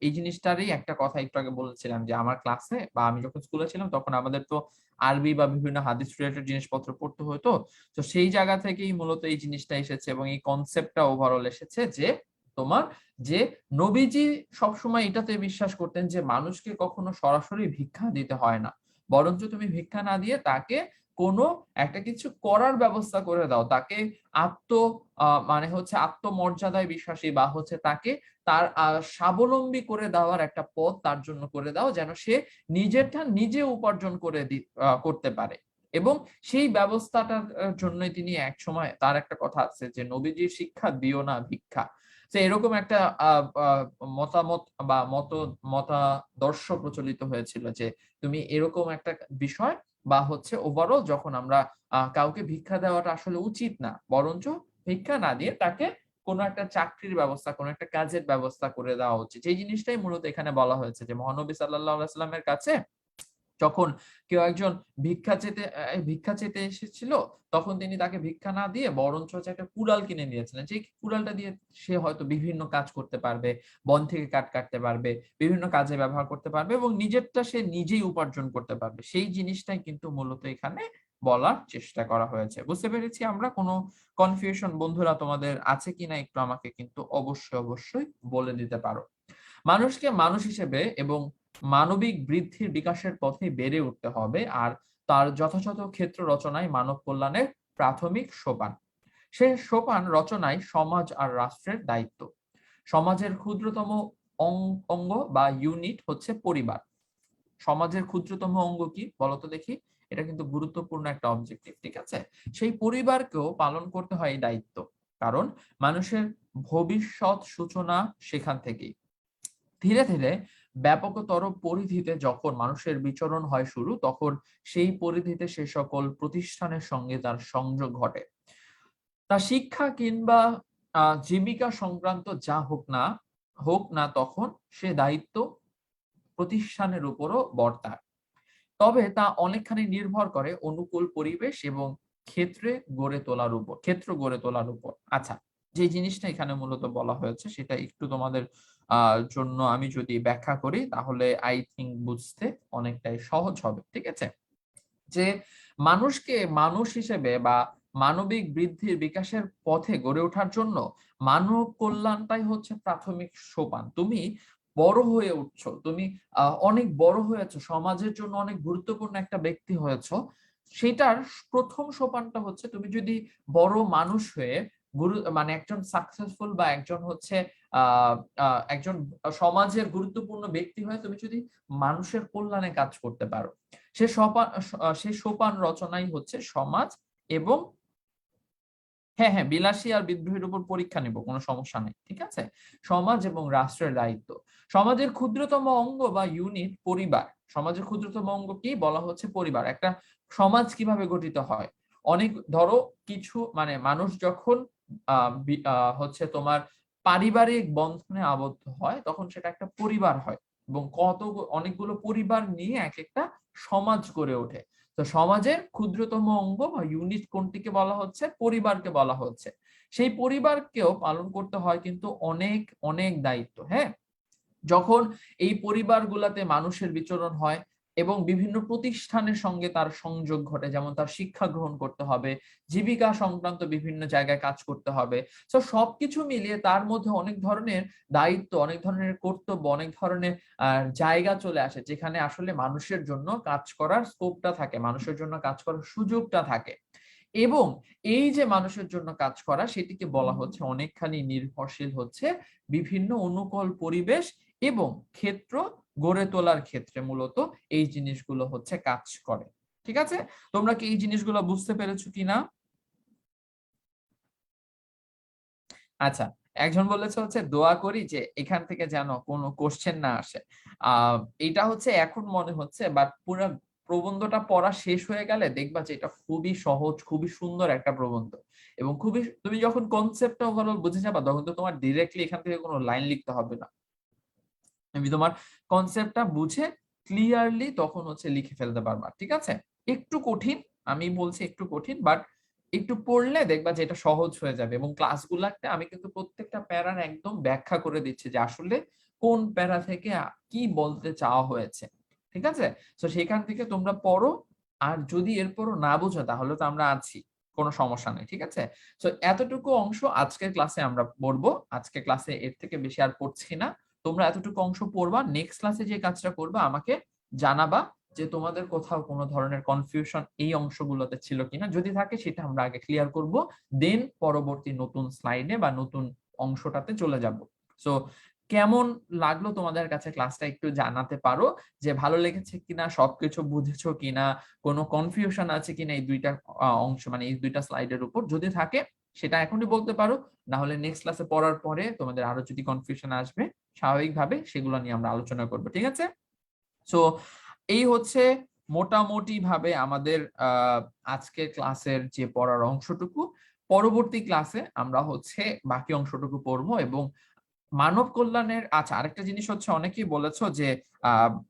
এই জিনিসটারই একটা কথা একটু আগে বলেছিলাম যে আমার ক্লাসে বা আমি যখন স্কুলে ছিলাম তখন আমাদের তো আরবি বা বিভিন্ন হাদিস রিলেটেড জিনিসপত্র পড়তে হতো। তো সেই জায়গা থেকেই মূলত এই জিনিসটা এসেছে এবং এই কনসেপ্টটা ওভারঅল এসেছে যে তোমার যে নবীজি সবসময় এটাতে বিশ্বাস করতেন যে মানুষকে কখনো সরাসরি ভিক্ষা দিতে হয় না, বরঞ্চ তুমি ভিক্ষা না দিয়ে তাকে কোনো একটা কিছু করার ব্যবস্থা করে দাও, তাকে আত্ম মানে হচ্ছে আত্মমর্যাদায় বিশ্বাসী বা হচ্ছে তাকে তার স্বাবলম্বী করে দেওয়ার একটা পথ তার জন্য করে দাও, যেন সে নিজেরটা নিজে উপার্জন করে করতে পারে। এবং সেই ব্যবস্থাটার জন্যই তিনি এক সময়, তার একটা কথা আছে যে নবীজির শিক্ষা দিও না ভিক্ষা। তো এরকম একটা মতামত বা মতাদর্শ প্রচলিত হয়েছিল যে তুমি এরকম একটা বিষয় বা হচ্ছে ওভারঅল যখন আমরা কাউকে ভিক্ষা দেওয়াটা আসলে উচিত না, বরঞ্চ ভিক্ষা না দিয়ে তাকে কোনো একটা চাকরির ব্যবস্থা, কোনো একটা কাজের ব্যবস্থা করে দেওয়া উচিত। এই জিনিসটাই মূলত এখানে বলা হয়েছে যে মহানবী সাল্লাল্লাহু আলাইহি ওয়াসাল্লামের কাছে যখন কেউ একজন ভিক্ষা চেতে এসেছিল, তখন তিনি তাকে ভিক্ষা না দিয়ে বরঞ্চ হচ্ছে একটা কুড়াল কিনে দিয়েছিলেন। যে কুড়ালটা দিয়ে সে হয়তো বিভিন্ন কাজ করতে পারবে, বন থেকে কাঠ কাটতে পারবে, বিভিন্ন কাজে ব্যবহার করতে পারবে এবং নিজেরটা সে নিজেই উপার্জন করতে পারবে। সেই জিনিসটাই কিন্তু মূলত এখানে বলার চেষ্টা করা হয়েছে। বুঝতে পেরেছি আমরা? কোনো কনফিউশন বন্ধুরা তোমাদের আছে কিনা একটু আমাকে কিন্তু অবশ্যই অবশ্যই বলে দিতে পারো। মানুষকে মানুষ হিসেবে এবং মানবিক বৃদ্ধির বিকাশের পথে বেড়ে উঠতে হবে, আর তার যথাযথ ক্ষেত্র রচনায় মানব কল্যাণের প্রাথমিক সোপান। সে সোপান রচনায় সমাজ আর রাষ্ট্রের দায়িত্ব। সমাজের ক্ষুদ্রতম অঙ্গ বা ইউনিট হচ্ছে পরিবার। সমাজের ক্ষুদ্রতম অঙ্গ কি বলতো দেখি? এটা কিন্তু গুরুত্বপূর্ণ একটা অবজেক্টিভ, ঠিক আছে? সেই পরিবারকেও পালন করতে হয় এই দায়িত্ব, কারণ মানুষের ভবিষ্যৎ সূচনা সেখান থেকেই। ধীরে ধীরে ব্যাপকতর পরিধিতে যখন মানুষের বিচরণ হয় শুরু, তখন সেই পরিধিতে সে সকল প্রতিষ্ঠানের সঙ্গে তার সংযোগ ঘটে। তা শিক্ষা কিংবা জীবিকা সংক্রান্ত যা হোক না তখন সে দায়িত্ব প্রতিষ্ঠানের উপরও বর্তায়। তবে তা অনেকখানি নির্ভর করে অনুকূল পরিবেশ এবং ক্ষেত্র গড়ে তোলার উপর। আচ্ছা, যে জিনিসটা এখানে মূলত বলা হয়েছে সেটা একটু তোমাদের জন্য আমি যদি ব্যাখ্যা করি তাহলে আই থিংক বুঝতে অনেকটাই সহজ হবে। ঠিক আছে? যে মানুষকে মানুষ হিসেবে বা মানবিক বৃদ্ধির বিকাশের পথে গড়ে ওঠার জন্য মানব কল্যাণটাই হচ্ছে প্রাথমিক সোপান। তুমি বড় হয়ে উঠছো, তুমি অনেক বড় হয়েছো, সমাজের জন্য অনেক গুরুত্বপূর্ণ একটা ব্যক্তি হয়েছো, সেটার প্রথম সোপানটা হচ্ছে তুমি যদি বড় মানুষ হয়ে মানে একজন সাকসেসফুল বা একজন হচ্ছে আহ একজন সমাজের গুরুত্বপূর্ণ ব্যক্তি হয়ে তুমি যদি মানুষের কল্যাণে কাজ করতে পারো, সে সোপান রচনাই হচ্ছে সমাজ এবং হ্যাঁ হ্যাঁ, বিলাসী আর বিদ্রোহীর উপর পরীক্ষা নিব, কোনো সমস্যা নেই, ঠিক আছে। সমাজ এবং রাষ্ট্রের দায়িত্ব। সমাজের ক্ষুদ্রতম অঙ্গ বা ইউনিট পরিবার। সমাজের ক্ষুদ্রতম অঙ্গ কি বলা হচ্ছে? পরিবার। একটা সমাজ কিভাবে গঠিত হয়? অনেক ধরো কিছু মানে মানুষ যখন হচ্ছে তোমার পারিবারিক বন্ধনে আবদ্ধ হয় তখন সেটা একটা পরিবার হয়, এবং অনেকগুলো পরিবার নিয়ে এক একটা সমাজ গড়ে ওঠে। তো সমাজের ক্ষুদ্রতম অঙ্গ বা ইউনিট কোনটিকে বলা হচ্ছে? পরিবারকে বলা হচ্ছে। সেই পরিবারকেও পালন করতে হয় কিন্তু অনেক অনেক দায়িত্ব। হ্যাঁ, যখন এই পরিবারগুলাতে মানুষের বিচরণ হয় এবং বিভিন্ন প্রতিষ্ঠানের সঙ্গে তার সংযোগ ঘটে, যেমন তার শিক্ষা গ্রহণ করতে হবে, জীবিকা সংক্রান্ত বিভিন্ন জায়গায় কাজ করতে হবে। তো সবকিছু মিলিয়ে তার মধ্যে অনেক ধরনের দায়িত্ব, অনেক ধরনের কর্তব্য, অনেক ধরনের জায়গা চলে আসে যেখানে আসলে মানুষের জন্য কাজ করার স্কোপটা থাকে, মানুষের জন্য কাজ করার সুযোগটা থাকে। এবং এই যে মানুষের জন্য কাজ করা, সেটিকে বলা হচ্ছে অনেকখানি নির্ভরশীল হচ্ছে বিভিন্ন অনুকূল পরিবেশ এবং ক্ষেত্র গড়ে তোলার ক্ষেত্রে মূলত এই জিনিসগুলো হচ্ছে কাজ করে। ঠিক আছে? তোমরা কি এই জিনিসগুলো বুঝতে পেরেছো কিনা? আচ্ছা, একজন বলেছে হচ্ছে দোয়া করি যে এখান থেকে যেন কোনো কোশ্চেন না আসে। এটা হচ্ছে এখন মনে হচ্ছে, বাট পুরা প্রবন্ধটা পড়া শেষ হয়ে গেলে দেখবা যে এটা খুবই সহজ, খুবই সুন্দর একটা প্রবন্ধ। এবং খুবই তুমি যখন কনসেপ্টটা ওভারঅল বুঝে যাবা তখন তো তোমার ডিরেক্টলি এখান থেকে কোনো লাইন লিখতে হবে না। তুমি তোমার কনসেপ্টটা বুঝে ক্লিয়ারলি তখন হচ্ছে লিখে ফেলতে পারবা। ঠিক আছে? একটু কঠিন, আমি বলছি একটু কঠিন, বাট একটু পড়লে দেখবা যে এটা সহজ হয়ে যাবে। এবং ক্লাসগুলাতে আমি কিন্তু প্রত্যেকটা প্যারার একদম ব্যাখ্যা করে দিচ্ছি যে আসলে কোন প্যারা থেকে কি বলতে চাওয়া হয়েছে। ঠিক আছে? তো সেখান থেকে তোমরা পড়ো। আর যদি এরপরও না বুঝো তাহলে তো আমরা আছি, কোনো সমস্যা নেই। ঠিক আছে? তো এতটুকু অংশ আজকের ক্লাসে আমরা পড়বো। আজকে ক্লাসে এর থেকে বেশি আর পড়ছি না। তোমরা এতটুকু অংশ পড়বা, নেক্সট ক্লাসে যে কাজটা করবা আমাকে জানাবা যে তোমাদের কোথাও কোনো ধরনের কনফিউশন এই অংশগুলোতে ছিল কিনা। যদি থাকে সেটা আমরা আগে ক্লিয়ার করব, দেন পরবর্তী নতুন স্লাইডে বা নতুন অংশটাতে চলে যাব। সো কেমন লাগলো তোমাদের কাছে ক্লাসটা একটু জানাতে পারো, যে ভালো লেগেছে কিনা, সবকিছু বুঝেছো কিনা, কোনো কনফিউশন আছে কিনা এই দুইটা অংশ মানে এই দুইটা স্লাইডের উপর। যদি থাকে সেটা এখনই বলতে পারো, না হলে নেক্সট ক্লাসে পড়ার পরে তোমাদের আরো যদি কনফিউশন আসবে স্বাভাবিকভাবে সেগুলো নিয়ে আমরা আলোচনা করব। ঠিক আছে? সো এই হচ্ছে মোটামুটি ভাবে আমাদের আজকে ক্লাসের যে পড়ার অংশটুকু। পরবর্তী ক্লাসে আমরা হচ্ছে বাকি অংশটুকু পড়বো। এবং মানব কল্যাণের আচ্ছা, আরেকটা জিনিস হচ্ছে অনেকেই বলেছো যে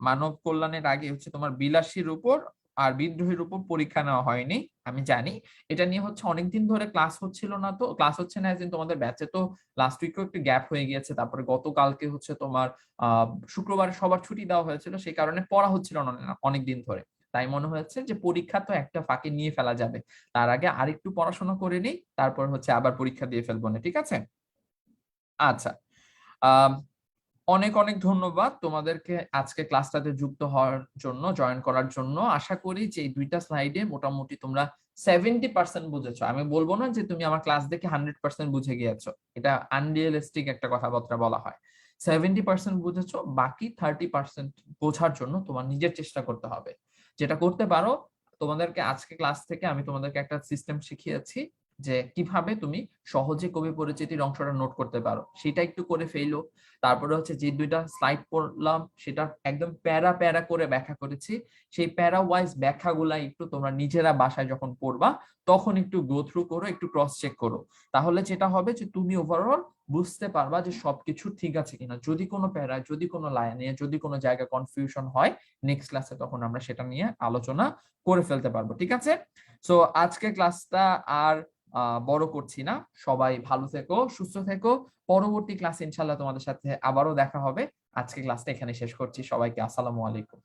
মানব কল্যাণের আগে হচ্ছে তোমার বিলাসীর উপর আর বিদ্রোহীর উপর পরীক্ষা নেওয়া হয়নি। আমি জানি এটা নিয়ে হচ্ছে অনেকদিন ধরে ক্লাস হচ্ছিল না, তো ক্লাস হচ্ছে না একদিন তোমাদের ব্যাচে, তো লাস্ট উইকেও একটু গ্যাপ হয়ে গিয়েছে। তারপরে গতকালকে হচ্ছে তোমার শুক্রবার সবার ছুটি দেওয়া হয়েছিল, সেই কারণে পড়া হচ্ছিল না অনেকদিন ধরে। তাই মনে হয়েছে যে পরীক্ষা তো একটা ফাঁকে নিয়ে ফেলা যাবে, তার আগে আরেকটু পড়াশোনা করে নিই, তারপর হচ্ছে আবার পরীক্ষা দিয়ে ফেলবো না। ঠিক আছে? আচ্ছা, আহ অনেক অনেক ধন্যবাদ তোমাদেরকে আজকে ক্লাসটাতে যুক্ত হওয়ার জন্য, জয়েন করার জন্য। আশা করি যে এই দুইটা স্লাইডে মোটামুটি তোমরা 70% বুঝেছো। আমি বলবো না যে তুমি আমার ক্লাস দেখে 100% বুঝে গিয়েছো, এটা আনরিয়েলিস্টিক একটা কথাবার্তা বলা হয়। 70% বুঝেছো, বাকি 30% বোঝার জন্য তোমার নিজের চেষ্টা করতে হবে। যেটা করতে পারো, তোমাদেরকে আজকে ক্লাস থেকে আমি তোমাদেরকে একটা সিস্টেম শিখিয়েছি যে কিভাবে তুমি সহজে কবি পরিচিতির অংশটা নোট করতে পারো, সেটা একটু করে ফেলো। তারপরে হচ্ছে যে দুইটা স্লাইড পড়লাম সেটা একদম প্যারা প্যারা করে ব্যাখ্যা করেছি, সেই প্যারা ওয়াইজ ব্যাখ্যাগুলা একটু তোমরা নিজেরা বাসায় যখন পড়বা তখন একটু গো থ্রু করো, একটু ক্রস চেক করো। তাহলে যেটা হবে যে তুমি ওভারঅল বুঝতে পারবা যে সবকিছু ঠিক আছে কিনা। যদি কোনো প্যারা, যদি কোনো লাইনে, যদি কোনো জায়গায় কনফিউশন হয়, নেক্সট ক্লাসে তখন আমরা সেটা নিয়ে আলোচনা করে ফেলতে পারবো। ঠিক আছে? সো আজকে ক্লাসটা আর বড় করছি না। সবাই ভালো থেকো, সুস্থ থেকো। পরবর্তী ক্লাসে ইনশাল্লাহ তোমাদের সাথে আবারও দেখা হবে। আজকে ক্লাসটা এখানে শেষ করছি। সবাইকে আসসালামু আলাইকুম।